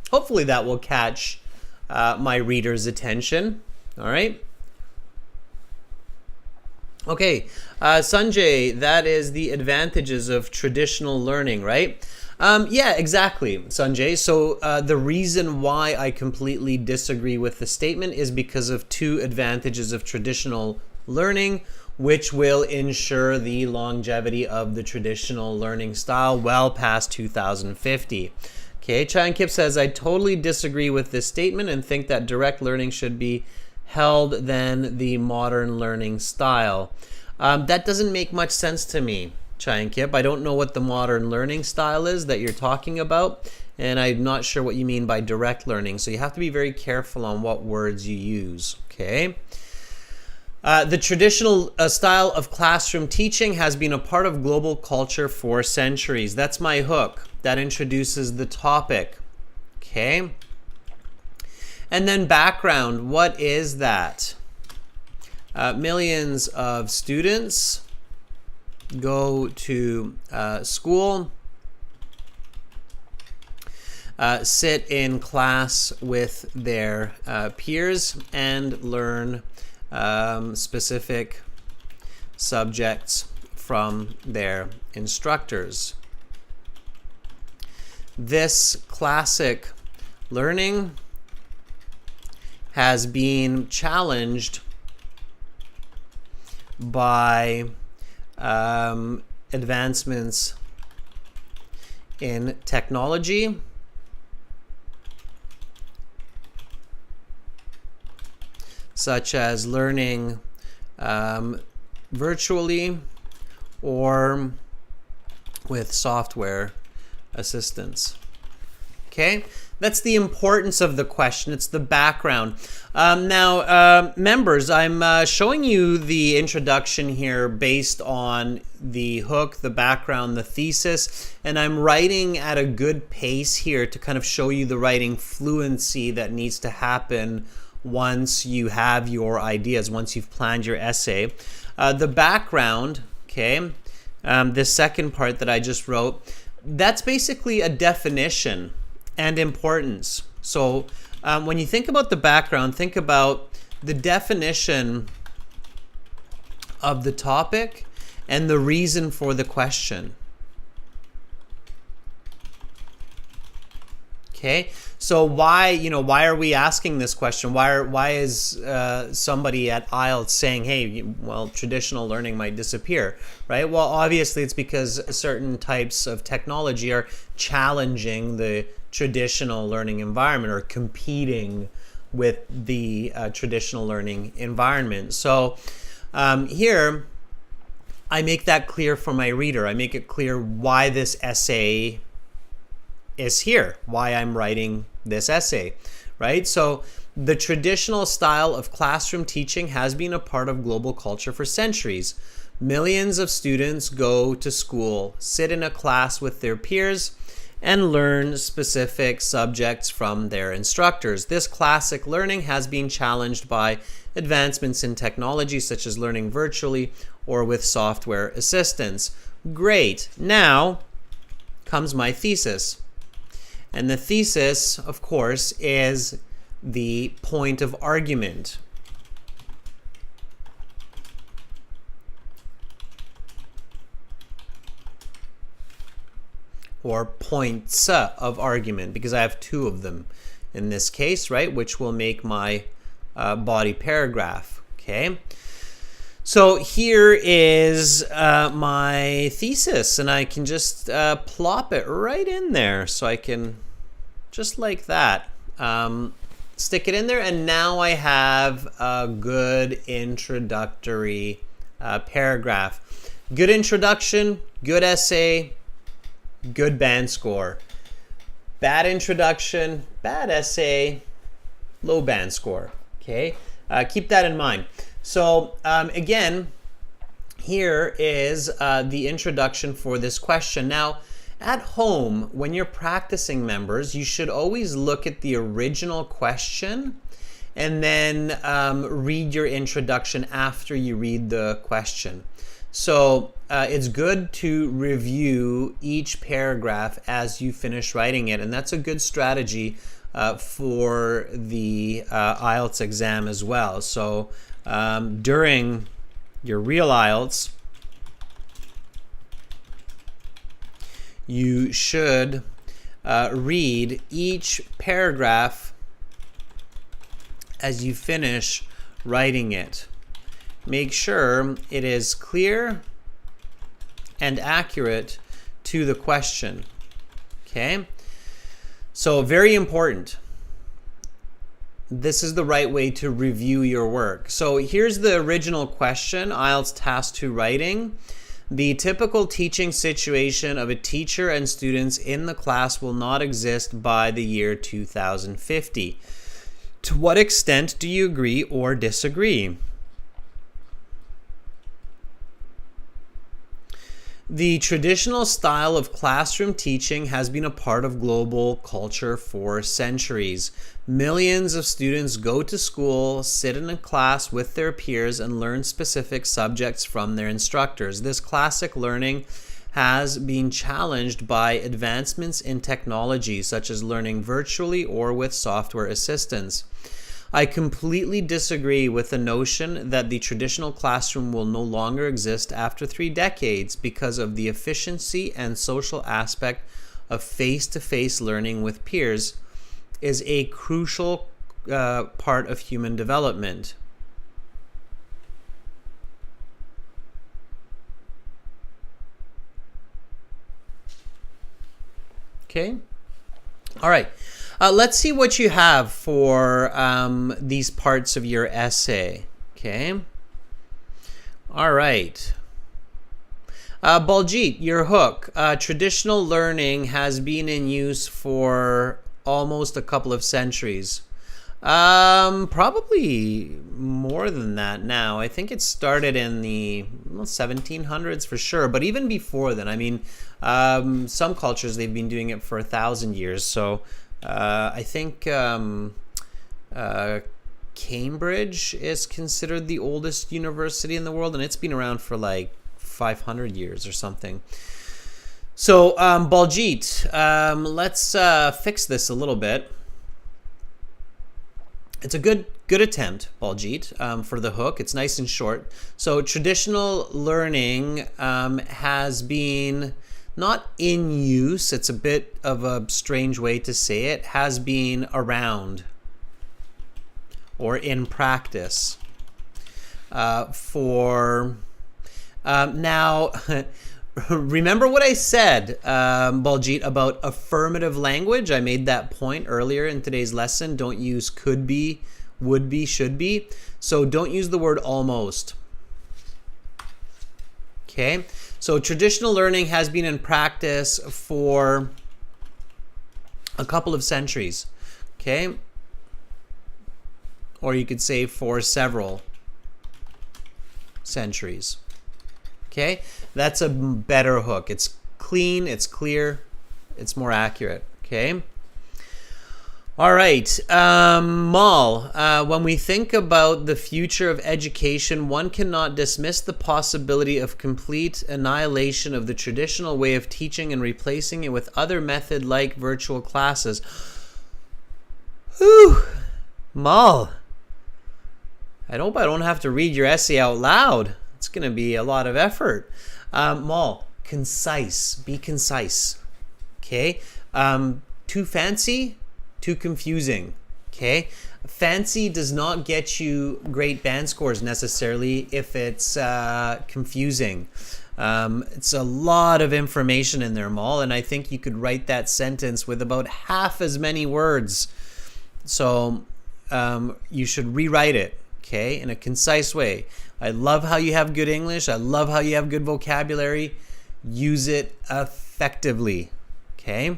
Hopefully that will catch my reader's attention. All right. Okay, Sanjay, that is the advantages of traditional learning, right? Yeah, exactly, Sanjay. So the reason why I completely disagree with the statement is because of 2 advantages of traditional learning, which will ensure the longevity of the traditional learning style well past 2050. Okay, Chayan Kip says, I totally disagree with this statement and think that direct learning should be held than the modern learning style. That doesn't make much sense to me, Chayan Kip. I don't know what the modern learning style is that you're talking about, and I'm not sure what you mean by direct learning. So you have to be very careful on what words you use, okay? The traditional style of classroom teaching has been a part of global culture for centuries. That's my hook. That introduces the topic, okay? And then background, what is that? Millions of students go to school, sit in class with their peers, and learn specific subjects from their instructors. This classic learning has been challenged by advancements in technology, such as learning virtually or with software assistance. Okay, that's the importance of the question. It's the background. Now, members, I'm showing you the introduction here based on the hook, the background, the thesis, and I'm writing at a good pace here to kind of show you the writing fluency that needs to happen once you have your ideas, once you've planned your essay. The background, okay, this second part that I just wrote, that's basically a definition and importance. So when you think about the background, think about the definition of the topic and the reason for the question. Okay, so why are we asking this question? Why is somebody at IELTS saying, hey, well, traditional learning might disappear, right? Well, obviously it's because certain types of technology are challenging the traditional learning environment or competing with the traditional learning environment. So here I make that clear for my reader. I make it clear why this essay is here, why I'm writing this essay, right? So the traditional style of classroom teaching has been a part of global culture for centuries. Millions of students go to school, sit in a class with their peers, and learn specific subjects from their instructors. This classic learning has been challenged by advancements in technology, such as learning virtually or with software assistance. Great. Now comes my thesis. And the thesis, of course, is the point of argument. Or points of argument, because I have two of them in this case, right, which will make my body paragraph. Okay, so here is my thesis, and I can just plop it right in there. So I can, just like that, stick it in there, and now I have a good introductory paragraph. Good introduction, good essay, good band score. Bad introduction, bad essay, low band score. Okay, keep that in mind. So again, here is the introduction for this question. Now, at home, when you're practicing, members, you should always look at the original question and then read your introduction after you read the question. So it's good to review each paragraph as you finish writing it, and that's a good strategy for the IELTS exam as well. So during your real IELTS, you should read each paragraph as you finish writing it. Make sure it is clear and accurate to the question. Okay? So very important. This is the right way to review your work. So here's the original question, IELTS Task 2 Writing. The typical teaching situation of a teacher and students in the class will not exist by the year 2050. To what extent do you agree or disagree? The traditional style of classroom teaching has been a part of global culture for centuries. Millions of students go to school, sit in a class with their peers, and learn specific subjects from their instructors. This classic learning has been challenged by advancements in technology, such as learning virtually or with software assistance. I completely disagree with the notion that the traditional classroom will no longer exist after 3 decades because of the efficiency and social aspect of face-to-face learning with peers is a crucial part of human development. Okay. All right. Let's see what you have for these parts of your essay. Okay. All right. Baljeet, your hook. Traditional learning has been in use for almost a couple of centuries. Probably more than that now. I think it started in the 1700s for sure, but even before then. I mean, some cultures, they've been doing it for 1,000 years. So I think Cambridge is considered the oldest university in the world, and it's been around for like 500 years or something. So Baljeet, let's fix this a little bit. It's a good attempt, Baljeet, for the hook. It's nice and short. So traditional learning has been not in use. It's a bit of a strange way to say it. Has been around or in practice for now. Remember what I said, Baljeet, about affirmative language? I made that point earlier in today's lesson. Don't use could be, would be, should be. So don't use the word almost. Okay? So traditional learning has been in practice for a couple of centuries. Okay? Or you could say for several centuries. Okay, that's a better hook. It's clean, it's clear, it's more accurate. Okay. All right, Mal, when we think about the future of education, one cannot dismiss the possibility of complete annihilation of the traditional way of teaching and replacing it with other method like virtual classes. Whew, Mal, I hope I don't have to read your essay out loud. It's going to be a lot of effort. Mal, concise. Be concise. Okay? Too fancy, too confusing. Okay? Fancy does not get you great band scores necessarily if it's confusing. It's a lot of information in there, Mal, and I think you could write that sentence with about half as many words. So you should rewrite it, okay, in a concise way. I love how you have good English. I love how you have good vocabulary. Use it effectively. Okay?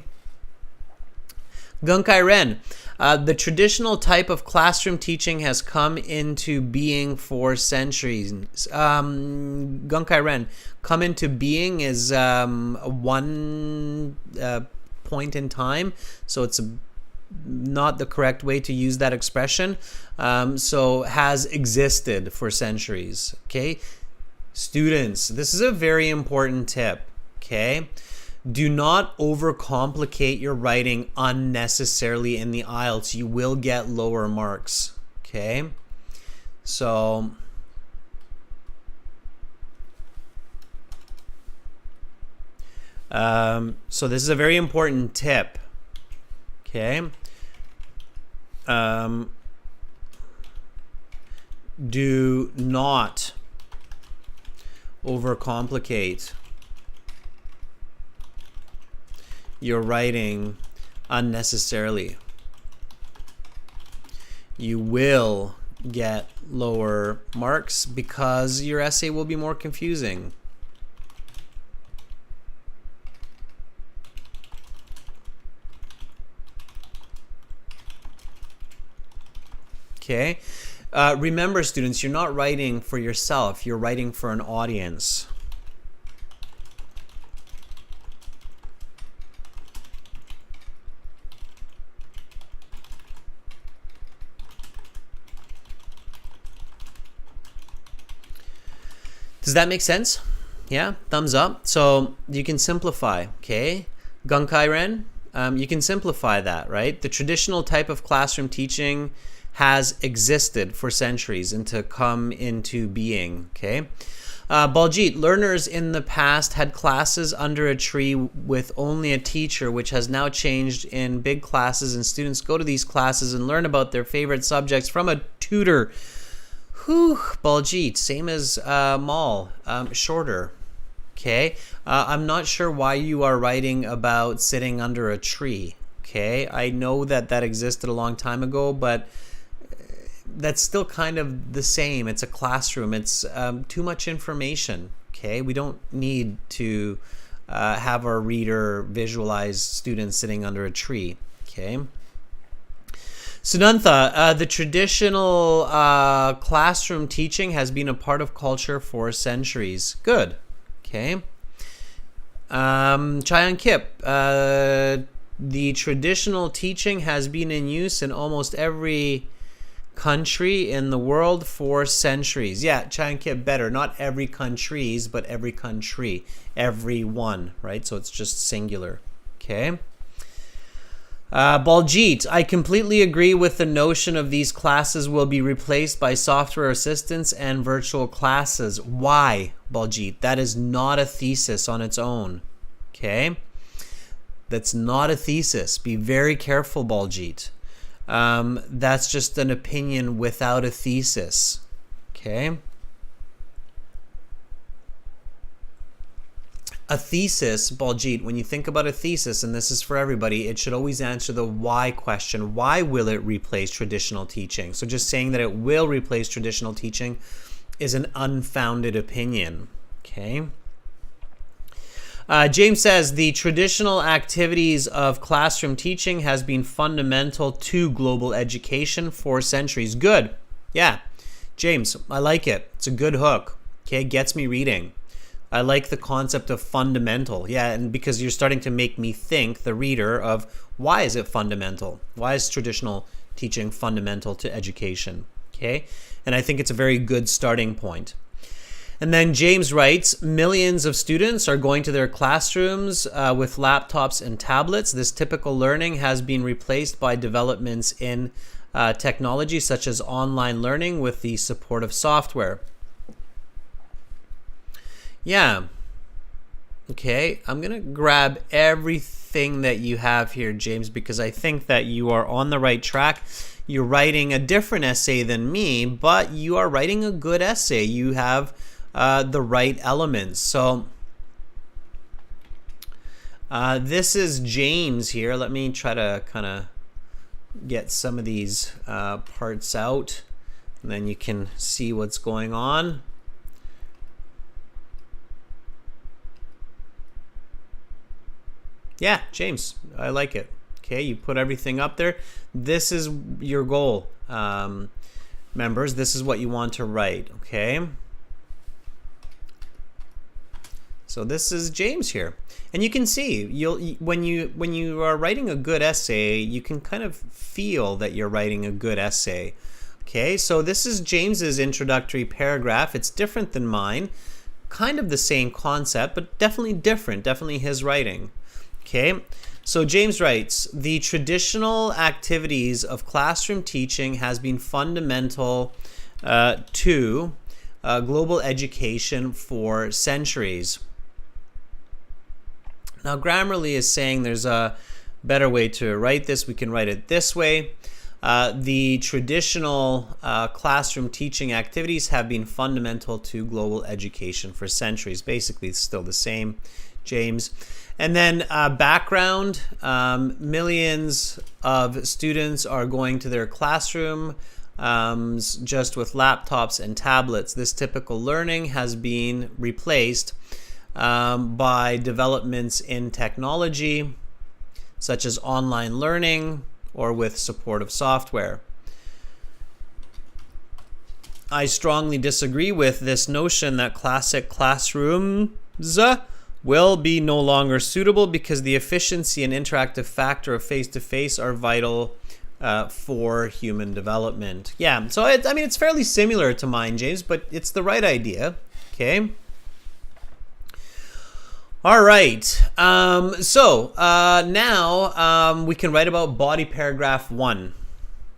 Gunkai Ren. The traditional type of classroom teaching has come into being for centuries. Gunkai Ren. Come into being is one point in time. So it's not the correct way to use that expression. So has existed for centuries. Okay, students, this is a very important tip. Okay, do not overcomplicate your writing unnecessarily in the IELTS. You will get lower marks. Okay, so this is a very important tip. Okay. Do not overcomplicate your writing unnecessarily. You will get lower marks because your essay will be more confusing. Okay. Remember, students, you're not writing for yourself. You're writing for an audience. Does that make sense? Yeah? Thumbs up. So you can simplify, okay? Gunkai Ren, you can simplify that, right? The traditional type of classroom teaching has existed for centuries and to come into being, okay? Baljeet, learners in the past had classes under a tree with only a teacher, which has now changed in big classes, and students go to these classes and learn about their favorite subjects from a tutor. Whew, Baljeet, same as Mal, shorter. Okay, I'm not sure why you are writing about sitting under a tree. Okay, I know that that existed a long time ago, but that's still kind of the same. It's a classroom. It's too much information. Okay, we don't need to have our reader visualize students sitting under a tree. Okay. Sunantha, the traditional classroom teaching has been a part of culture for centuries. Good. Okay. Chayan Kip, the traditional teaching has been in use in almost every country in the world for centuries. Yeah, Chayan Kip, better. Not every countries, but every country. Every one, right? So it's just singular. Okay. Baljit, I completely agree with the notion of these classes will be replaced by software assistants and virtual classes. Why, Baljit? That is not a thesis on its own. Okay? That's not a thesis. Be very careful, Baljit. That's just an opinion without a thesis. Okay? A thesis, Baljit, when you think about a thesis, and this is for everybody, it should always answer the why question. Why will it replace traditional teaching? So just saying that it will replace traditional teaching is an unfounded opinion. Okay. James says the traditional activities of classroom teaching has been fundamental to global education for centuries. Good. Yeah. James, I like it. It's a good hook. Okay, gets me reading. I like the concept of fundamental. Yeah, and because you're starting to make me think, the reader, of why is it fundamental? Why is traditional teaching fundamental to education? Okay, and I think it's a very good starting point. And then James writes, millions of students are going to their classrooms with laptops and tablets. This typical learning has been replaced by developments in technology such as online learning with the support of software. Yeah. Okay, I'm going to grab everything that you have here, James, because I think that you are on the right track. You're writing a different essay than me, but you are writing a good essay. You have the right elements. So this is James here. Let me try to kind of get some of these parts out, and then you can see what's going on. Yeah, James, I like it. Okay, you put everything up there. This is your goal, members. This is what you want to write, okay? So this is James here. And you can see, when you are writing a good essay, you can kind of feel that you're writing a good essay. Okay, so this is James's introductory paragraph. It's different than mine. Kind of the same concept, but definitely different. Definitely his writing. Okay, so James writes, the traditional activities of classroom teaching has been fundamental to global education for centuries. Now, Grammarly is saying there's a better way to write this. We can write it this way. The traditional classroom teaching activities have been fundamental to global education for centuries. Basically, it's still the same, James. And then background, millions of students are going to their classroom just with laptops and tablets. This typical learning has been replaced by developments in technology, such as online learning or with support of software. I strongly disagree with this notion that classic classrooms will be no longer suitable because the efficiency and interactive factor of face-to-face are vital for human development. Yeah, so I mean, it's fairly similar to mine, James, but it's the right idea. Okay. All right. So now we can write about body paragraph 1.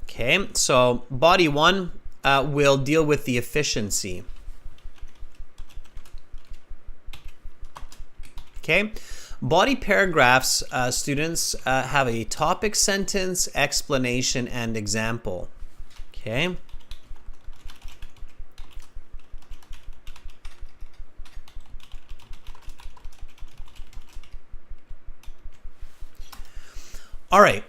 Okay, so body 1 will deal with the efficiency. Okay, body paragraphs, students, have a topic sentence, explanation, and example. Okay. All right.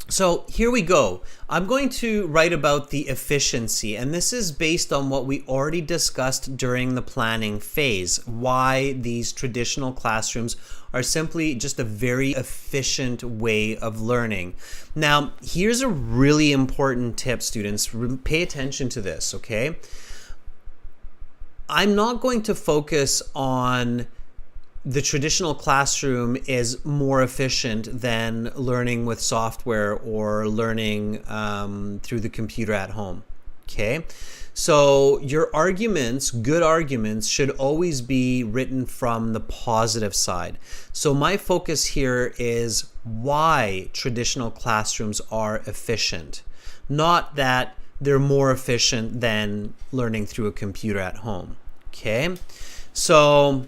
So here we go. I'm going to write about the efficiency, and this is based on what we already discussed during the planning phase, why these traditional classrooms are simply just a very efficient way of learning. Now, here's a really important tip, students. Pay attention to this, okay? I'm not going to focus on the traditional classroom is more efficient than learning with software or learning through the computer at home. Okay, so your arguments, good arguments, should always be written from the positive side. So my focus here is why traditional classrooms are efficient, not that they're more efficient than learning through a computer at home. Okay, so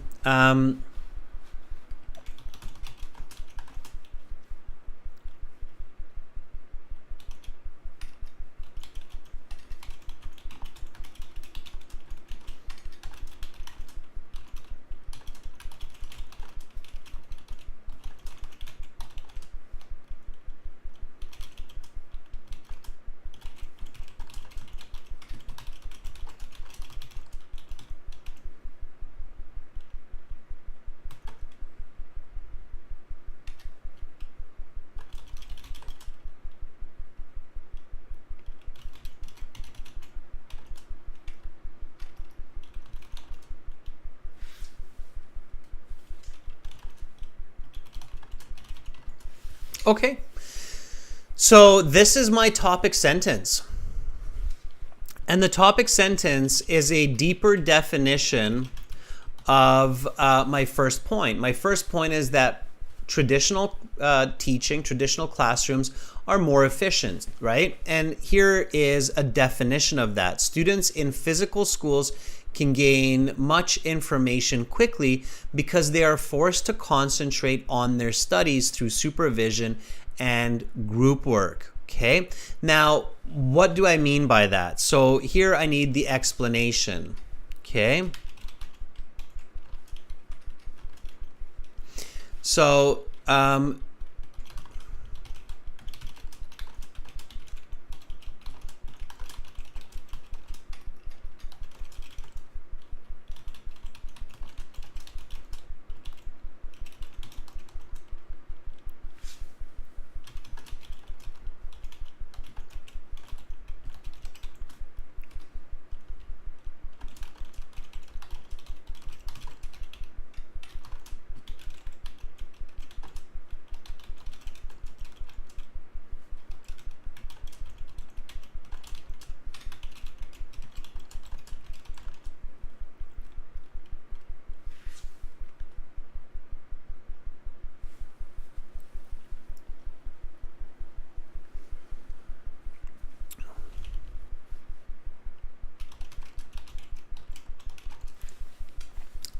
okay, so this is my topic sentence. And the topic sentence is a deeper definition of my first point. My first point is that traditional teaching, traditional classrooms are more efficient, right? And here is a definition of that. Students in physical schools can gain much information quickly because they are forced to concentrate on their studies through supervision and group work. Okay, now what do I mean by that? So here I need the explanation. Okay, so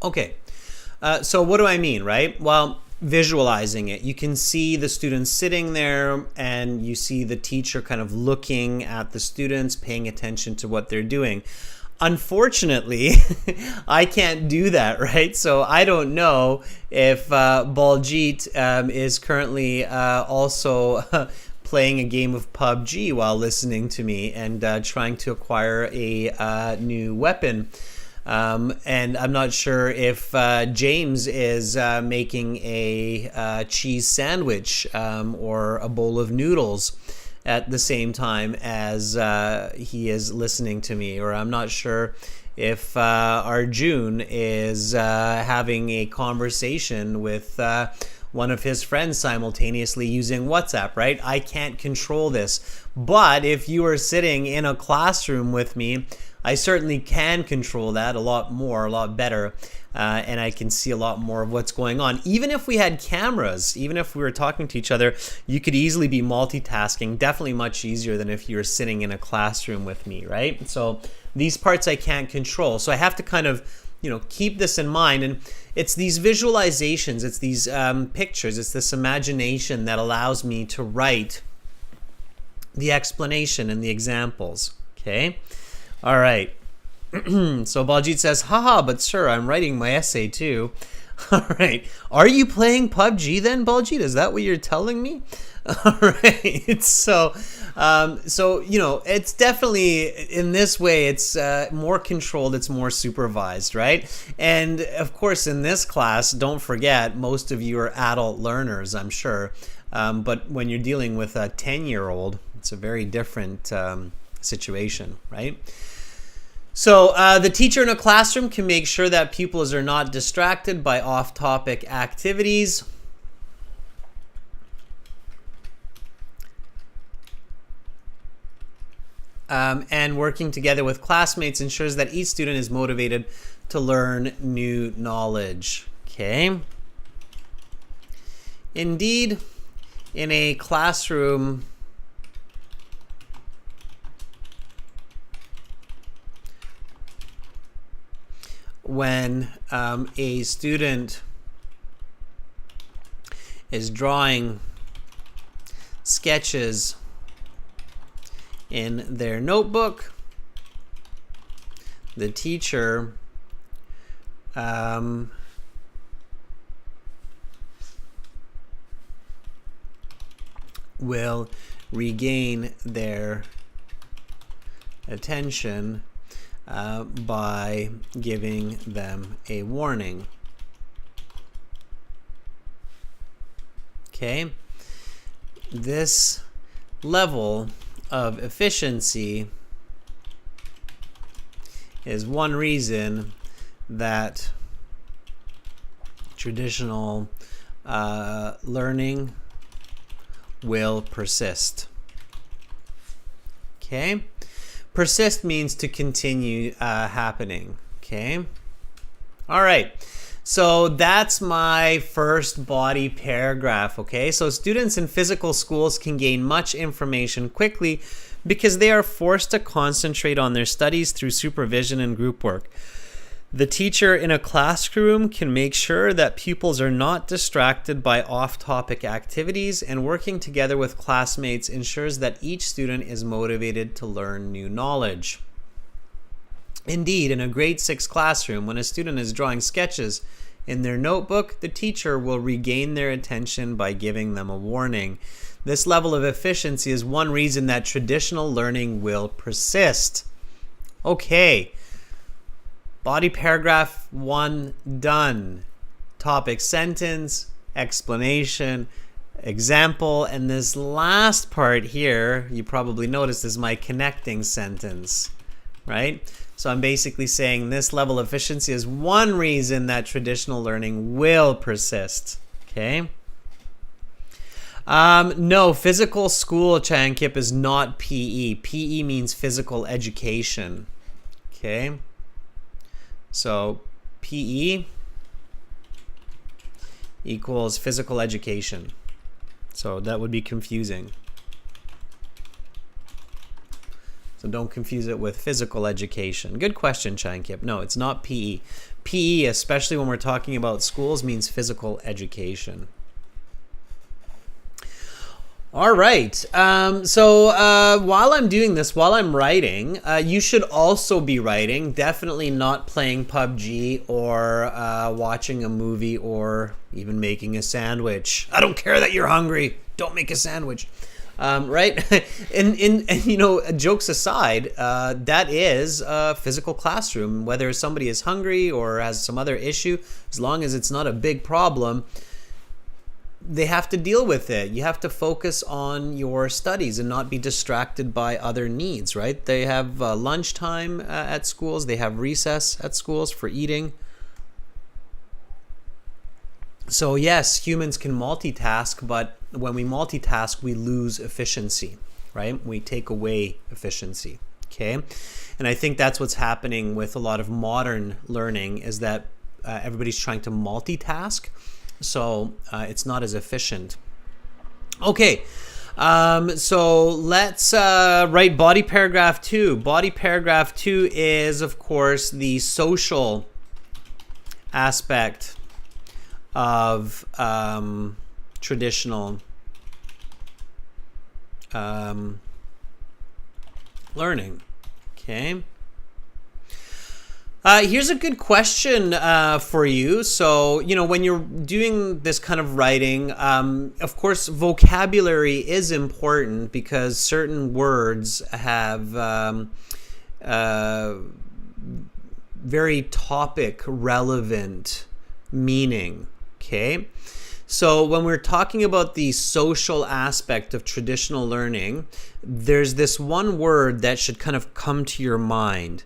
okay, so what do I mean, right? Well, visualizing it. You can see the students sitting there and you see the teacher kind of looking at the students, paying attention to what they're doing. Unfortunately, I can't do that, right? So I don't know if Baljit is currently also playing a game of PUBG while listening to me and trying to acquire a new weapon. And I'm not sure if James is making a cheese sandwich or a bowl of noodles at the same time as he is listening to me, or I'm not sure if Arjun is having a conversation with one of his friends simultaneously using WhatsApp, right? I can't control this. But if you are sitting in a classroom with me, I certainly can control that a lot more, a lot better, and I can see a lot more of what's going on. Even if we had cameras, even if we were talking to each other, you could easily be multitasking, definitely much easier than if you were sitting in a classroom with me, right? So these parts I can't control. So I have to kind of, keep this in mind. And it's these visualizations, it's these pictures, it's this imagination that allows me to write the explanation and the examples, okay? All right. So Baljit says, haha, but sir, I'm writing my essay too. All right. Are you playing PUBG then, Baljeet? Is that what you're telling me? All right. So you know, it's definitely in this way. It's more controlled. It's more supervised, right? And of course, in this class, don't forget, most of you are adult learners, I'm sure. But when you're dealing with a 10-year-old, it's a very different situation, right? So the teacher in a classroom can make sure that pupils are not distracted by off-topic activities. And working together with classmates ensures that each student is motivated to learn new knowledge. Okay. Indeed, in a classroom, when a student is drawing sketches in their notebook, the teacher will regain their attention by giving them a warning. Okay, this level of efficiency is one reason that traditional learning will persist. Okay, persist means to continue happening. Okay, all right. So that's my first body paragraph, okay? So students in physical schools can gain much information quickly because they are forced to concentrate on their studies through supervision and group work. The teacher in a classroom can make sure that pupils are not distracted by off-topic activities, and working together with classmates ensures that each student is motivated to learn new knowledge. Indeed, in a grade 6 classroom, when a student is drawing sketches in their notebook, the teacher will regain their attention by giving them a warning. This level of efficiency is one reason that traditional learning will persist. Okay, body paragraph 1 done. Topic sentence, explanation, example, and this last part here, you probably noticed, is my connecting sentence, right? So I'm basically saying this level of efficiency is one reason that traditional learning will persist. Okay. No, physical school, Chankip, is not PE. PE means physical education. Okay. So PE equals physical education. So that would be confusing. So don't confuse it with physical education. Good question, Chankip. No, it's not PE. PE, especially when we're talking about schools, means physical education. All right. So while I'm doing this, while I'm writing, you should also be writing. Definitely not playing PUBG or watching a movie or even making a sandwich. I don't care that you're hungry. Don't make a sandwich. Right? and you know, jokes aside, that is a physical classroom. Whether somebody is hungry or has some other issue, as long as it's not a big problem, they have to deal with it. You have to focus on your studies and not be distracted by other needs, right? They have lunchtime at schools. They have recess at schools for eating. So yes, humans can multitask, but when we multitask, we lose efficiency, right? We take away efficiency, okay? And I think that's what's happening with a lot of modern learning, is that everybody's trying to multitask, so it's not as efficient. Okay, so let's write body paragraph 2. Body paragraph 2 is, of course, the social aspect of traditional learning. Okay. Here's a good question for you. So, when you're doing this kind of writing, of course, vocabulary is important because certain words have very topic relevant meaning. Okay. So when we're talking about the social aspect of traditional learning, there's this one word that should kind of come to your mind.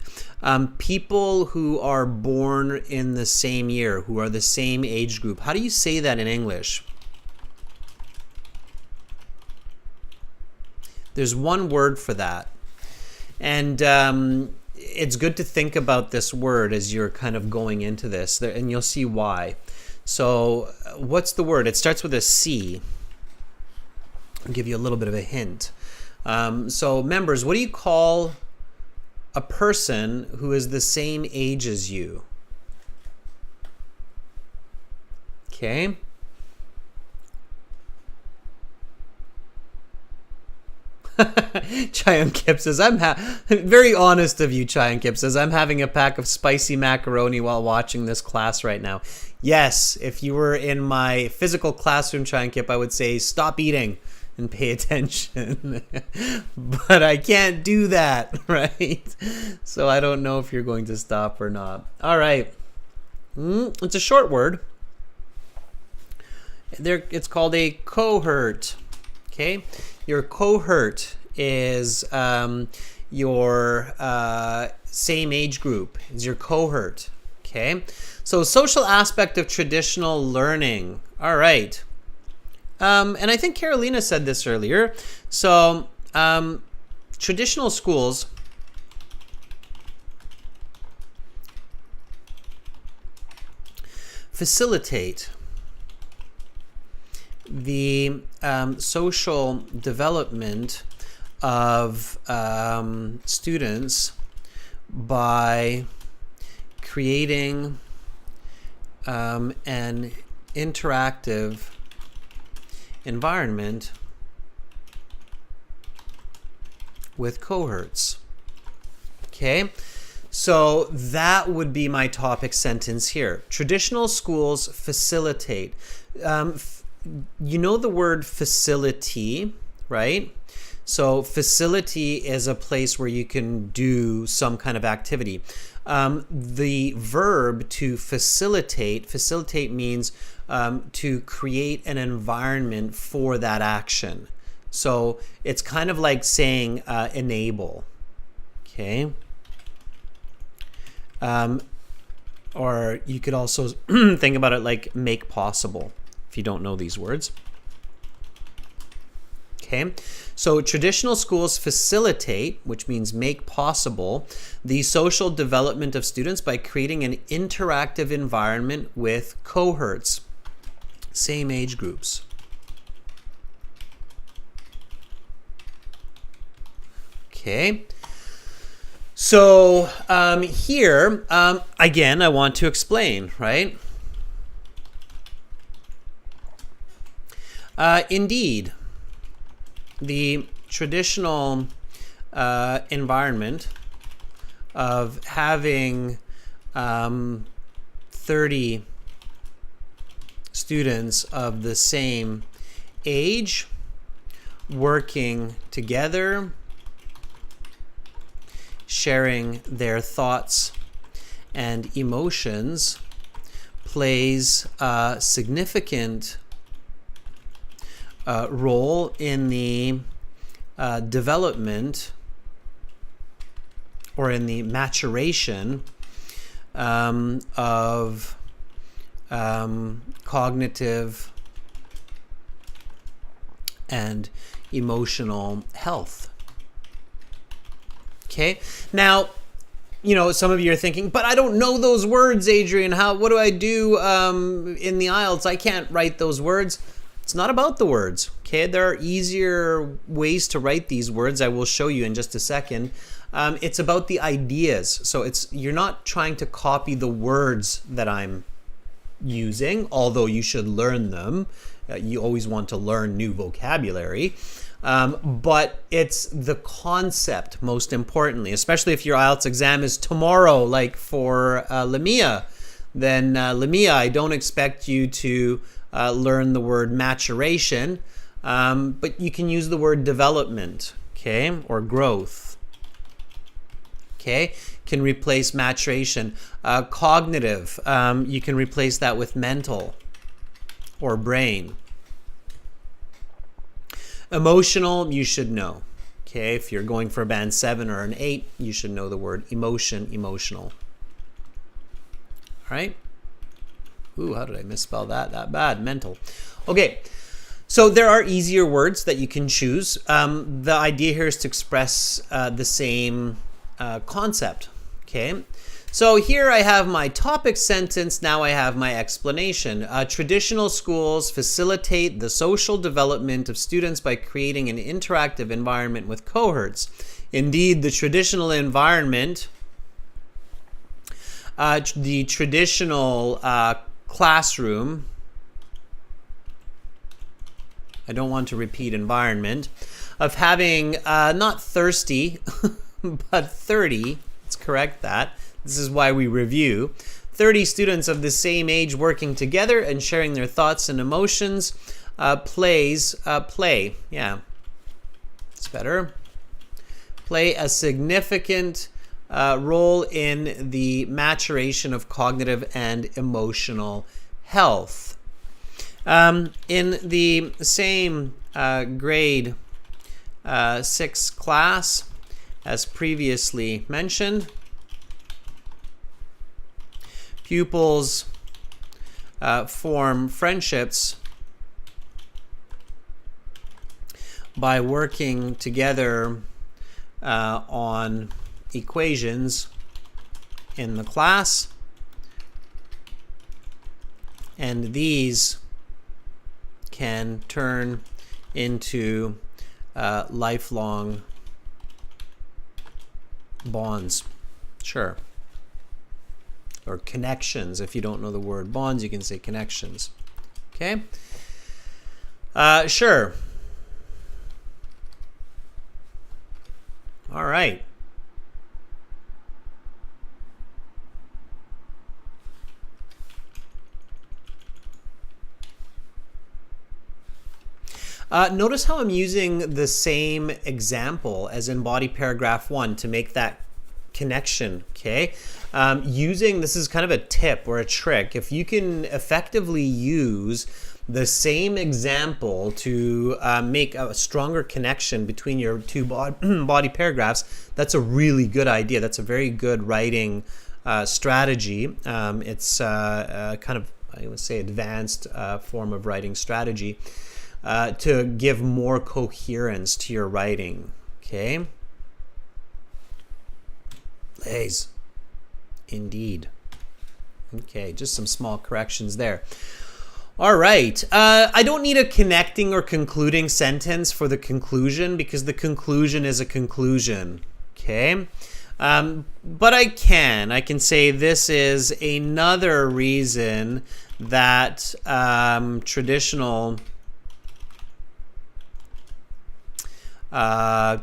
People who are born in the same year, who are the same age group. How do you say that in English? There's one word for that. And it's good to think about this word as you're kind of going into this, and you'll see why. So what's the word? It starts with a C. I'll give you a little bit of a hint. So members, what do you call a person who is the same age as you? Okay. Chayan Kip says, very honest of you, Chayan Kip says, I'm having a pack of spicy macaroni while watching this class right now. Yes, if you were in my physical classroom, Chayan Kip, I would say stop eating and pay attention. But I can't do that, right? So I don't know if you're going to stop or not. All right. It's a short word. It's called a cohort. Okay? Your cohort is your same age group. Is your cohort. Okay? So social aspect of traditional learning. All right. And I think Carolina said this earlier. So traditional schools facilitate the social development of students by creating an interactive environment with cohorts. Okay, so that would be my topic sentence here. Traditional schools facilitate. You know the word facility, right? So facility is a place where you can do some kind of activity. The verb to facilitate means to create an environment for that action. So it's kind of like saying enable. Okay. Or you could also think about it like make possible, if you don't know these words. Okay, so traditional schools facilitate, which means make possible, the social development of students by creating an interactive environment with cohorts, same age groups. Okay, so here, again, I want to explain, right? Indeed, the traditional environment of having 30 students of the same age working together, sharing their thoughts and emotions, plays a significant role in the development or in the maturation of cognitive and emotional health. Okay, now, you know, some of you are thinking, but I don't know those words, Adrian. What do I do in the IELTS? I can't write those words. It's not about the words, okay? There are easier ways to write these words. I will show you in just a second. It's about the ideas. So you're not trying to copy the words that I'm using, although you should learn them. You always want to learn new vocabulary. but it's the concept most importantly, especially if your IELTS exam is tomorrow, like for Lamia. Then Lamia, I don't expect you to learn the word maturation, but you can use the word development, okay, or growth. Okay, can replace maturation. Cognitive, you can replace that with mental or brain. Emotional, you should know. Okay, if you're going for a band 7 or an 8, you should know the word emotion, emotional. All right. Ooh, how did I misspell that? That bad. Mental. Okay. So there are easier words that you can choose. The idea here is to express the same concept. Okay. So here I have my topic sentence. Now I have my explanation. Traditional schools facilitate the social development of students by creating an interactive environment with cohorts. Indeed, the traditional environment, the traditional classroom, I don't want to repeat environment, of having not thirsty, but 30, let's correct that. This is why we review. 30 students of the same age working together and sharing their thoughts and emotions. Play. Yeah, it's better. Play a significant role in the maturation of cognitive and emotional health. In the same grade 6 class, as previously mentioned, pupils form friendships by working together on equations in the class, and these can turn into lifelong bonds. Sure. Or connections. If you don't know the word bonds, you can say connections. Okay? Sure. All right. Notice how I'm using the same example as in body paragraph 1 to make that connection, okay? This is kind of a tip or a trick. If you can effectively use the same example to make a stronger connection between your two body paragraphs, that's a really good idea. That's a very good writing strategy. It's kind of, I would say, advanced form of writing strategy to give more coherence to your writing, okay? Lays. Indeed. Okay, just some small corrections there. All right. I don't need a connecting or concluding sentence for the conclusion because the conclusion is a conclusion. Okay. But I can say this is another reason that traditional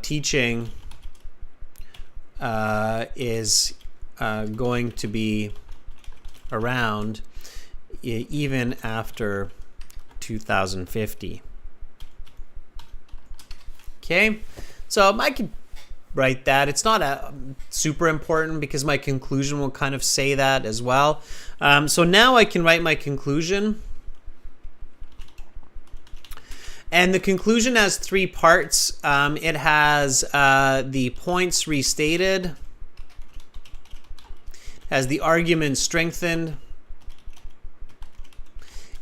teaching is going to be around even after 2050. Okay, so I could write that. It's not super important because my conclusion will kind of say that as well. So now I can write my conclusion. And the conclusion has 3 parts. It has the points restated, has the argument strengthened,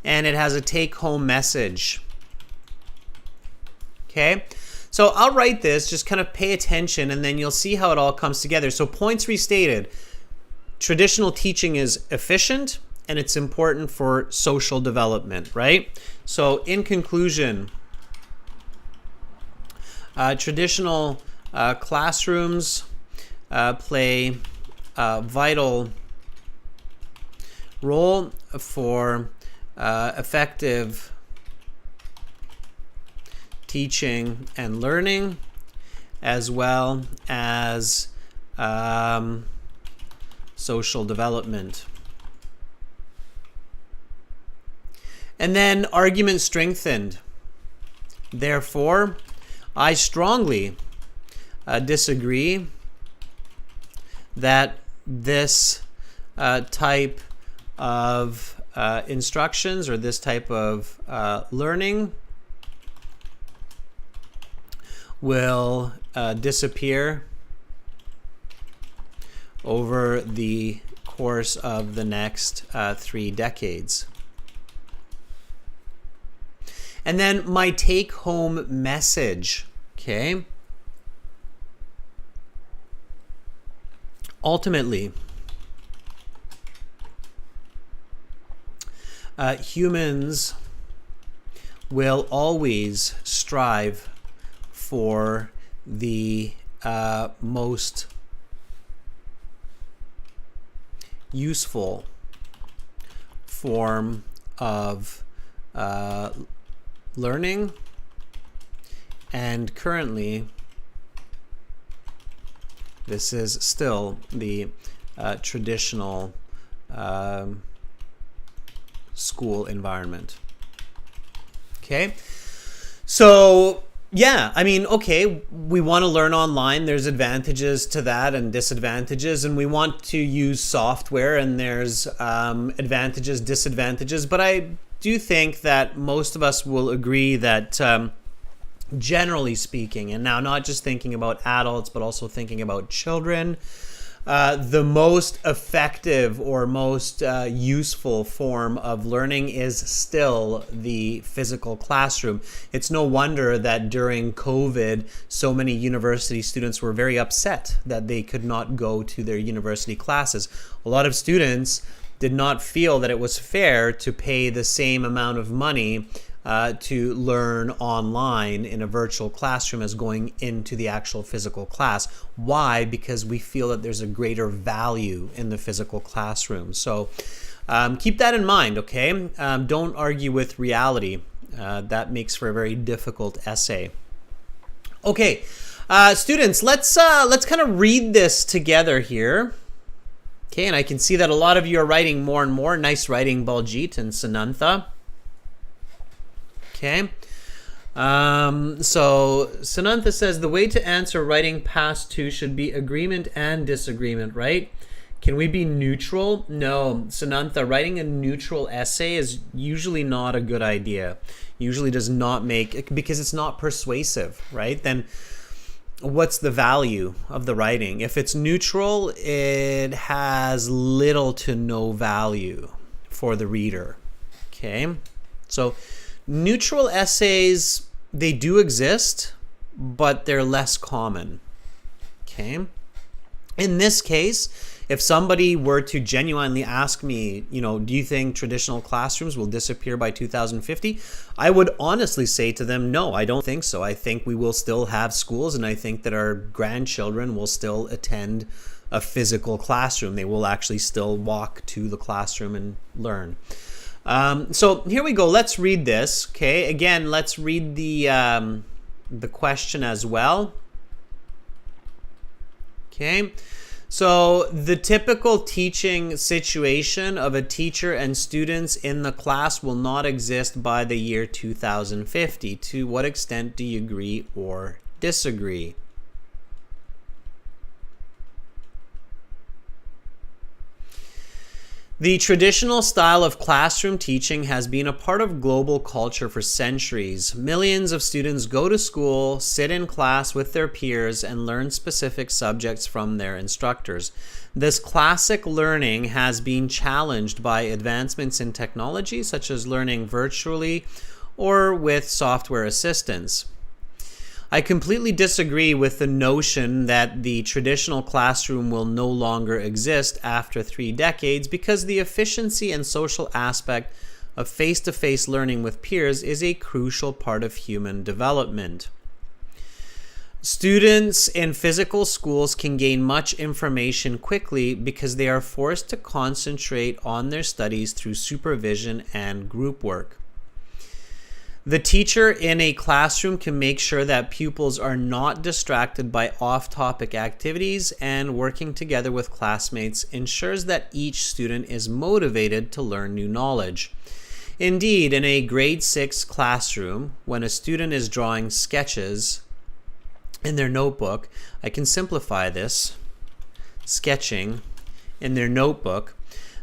and it has a take-home message. Okay, so I'll write this, just kind of pay attention, and then you'll see how it all comes together. So points restated. Traditional teaching is efficient, and it's important for social development, right? So in conclusion, traditional classrooms play a vital role for effective teaching and learning, as well as social development. And then argument strengthened. Therefore, I strongly disagree that this type of instructions or this type of learning will disappear over the course of the next 3 decades. And then my take-home message, okay? Ultimately, humans will always strive for the most useful form of learning, and currently this is still the traditional school environment. Okay, so yeah, I mean, okay, we want to learn online. There's advantages to that and disadvantages, and we want to use software, and there's advantages, disadvantages, but I do think that most of us will agree that generally speaking, and now not just thinking about adults, but also thinking about children, the most effective or most useful form of learning is still the physical classroom. It's no wonder that during COVID, so many university students were very upset that they could not go to their university classes. A lot of students did not feel that it was fair to pay the same amount of money to learn online in a virtual classroom as going into the actual physical class. Why? Because we feel that there's a greater value in the physical classroom. So keep that in mind, okay? Don't argue with reality. That makes for a very difficult essay. Okay, students, let's kind of read this together here. Okay, and I can see that a lot of you are writing more and more. Nice writing, Baljit and Sanantha. Okay, so Sanantha says the way to answer writing past 2 should be agreement and disagreement, right? Can we be neutral? No, Sanantha, writing a neutral essay is usually not a good idea. Usually does not make, because it's not persuasive, right? Then what's the value of the writing? If it's neutral, it has little to no value for the reader, okay? So neutral essays, they do exist, but they're less common, okay? In this case, if somebody were to genuinely ask me, you know, do you think traditional classrooms will disappear by 2050? I would honestly say to them, no, I don't think so. I think we will still have schools, and I think that our grandchildren will still attend a physical classroom. They will actually still walk to the classroom and learn. So here we go. Let's read this. Okay. Again, let's read the question as well. Okay. So the typical teaching situation of a teacher and students in the class will not exist by the year 2050. To what extent do you agree or disagree? The traditional style of classroom teaching has been a part of global culture for centuries. Millions of students go to school, sit in class with their peers, and learn specific subjects from their instructors. This classic learning has been challenged by advancements in technology, such as learning virtually or with software assistance. I completely disagree with the notion that the traditional classroom will no longer exist after 3 decades, because the efficiency and social aspect of face-to-face learning with peers is a crucial part of human development. Students in physical schools can gain much information quickly because they are forced to concentrate on their studies through supervision and group work. The teacher in a classroom can make sure that pupils are not distracted by off-topic activities, and working together with classmates ensures that each student is motivated to learn new knowledge. Indeed, in a grade 6 classroom, when a student is drawing sketches in their notebook, I can simplify this, sketching in their notebook,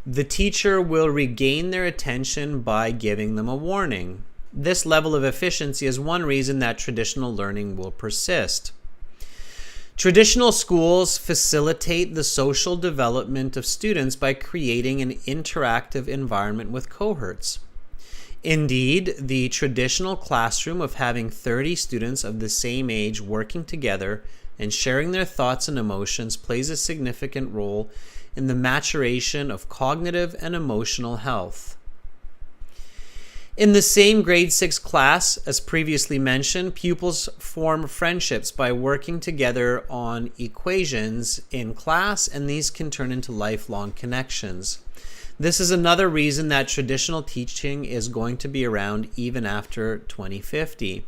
the teacher will regain their attention by giving them a warning. This level of efficiency is one reason that traditional learning will persist. Traditional schools facilitate the social development of students by creating an interactive environment with cohorts. Indeed, the traditional classroom of having 30 students of the same age working together and sharing their thoughts and emotions plays a significant role in the maturation of cognitive and emotional health. In the same grade 6 class, as previously mentioned, pupils form friendships by working together on equations in class, and these can turn into lifelong connections. This is another reason that traditional teaching is going to be around even after 2050.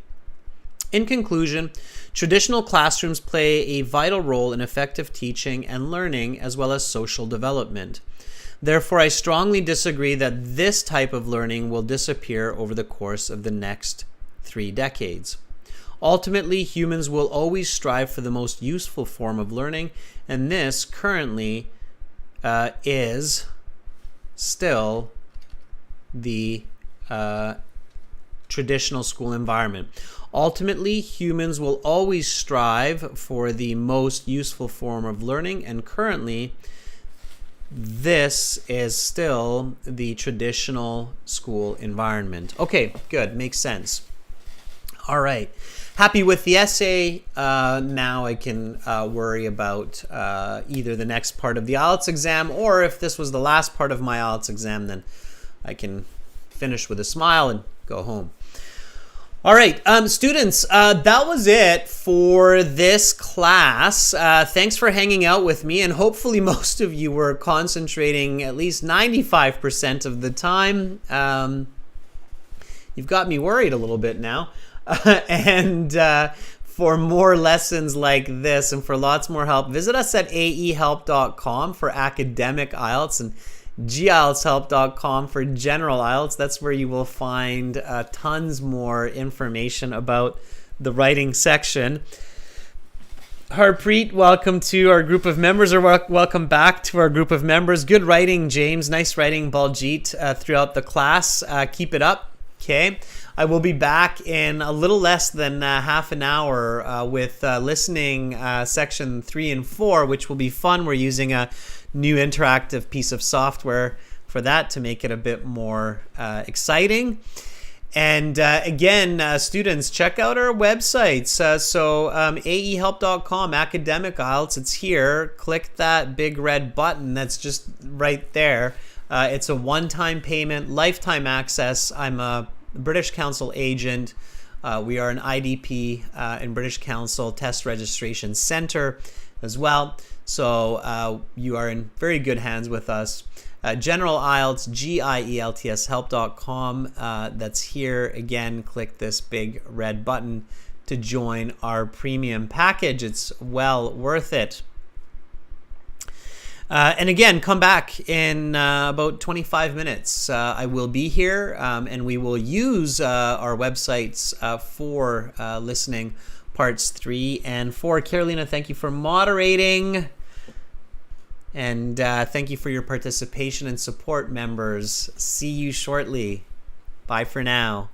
In conclusion, traditional classrooms play a vital role in effective teaching and learning, as well as social development. Therefore, I strongly disagree that this type of learning will disappear over the course of the next 3 decades. Ultimately, humans will always strive for the most useful form of learning, and this currently is still the traditional school environment. Ultimately, humans will always strive for the most useful form of learning, and currently, this is still the traditional school environment. Okay, good. Makes sense. All right. Happy with the essay. Now I can worry about either the next part of the IELTS exam, or if this was the last part of my IELTS exam, then I can finish with a smile and go home. All right, students, that was it for this class. Thanks for hanging out with me, and hopefully most of you were concentrating at least 95% of the time. You've got me worried a little bit now. And for more lessons like this and for lots more help, visit us at aehelp.com for academic IELTS and gieltshelp.com for general IELTS. That's where you will find tons more information about the writing section. Harpreet, welcome to our group of members, or welcome back to our group of members. Good writing, James. Nice writing, Baljeet, throughout the class. Keep it up. Okay. I will be back in a little less than half an hour with listening section 3 and 4, which will be fun. We're using a new interactive piece of software for that to make it a bit more exciting. And again, students, check out our websites. aehelp.com, academic IELTS, it's here. Click that big red button that's just right there. It's a one-time payment, lifetime access. I'm a British Council agent. We are an IDP in British Council Test Registration Center as well. So you are in very good hands with us. General IELTS, GIELTS help.com. That's here. Again, click this big red button to join our premium package. It's well worth it. And again, come back in about 25 minutes. I will be here, and we will use our websites for listening parts 3 and 4. Carolina, thank you for moderating. And thank you for your participation and support, members. See you shortly. Bye for now.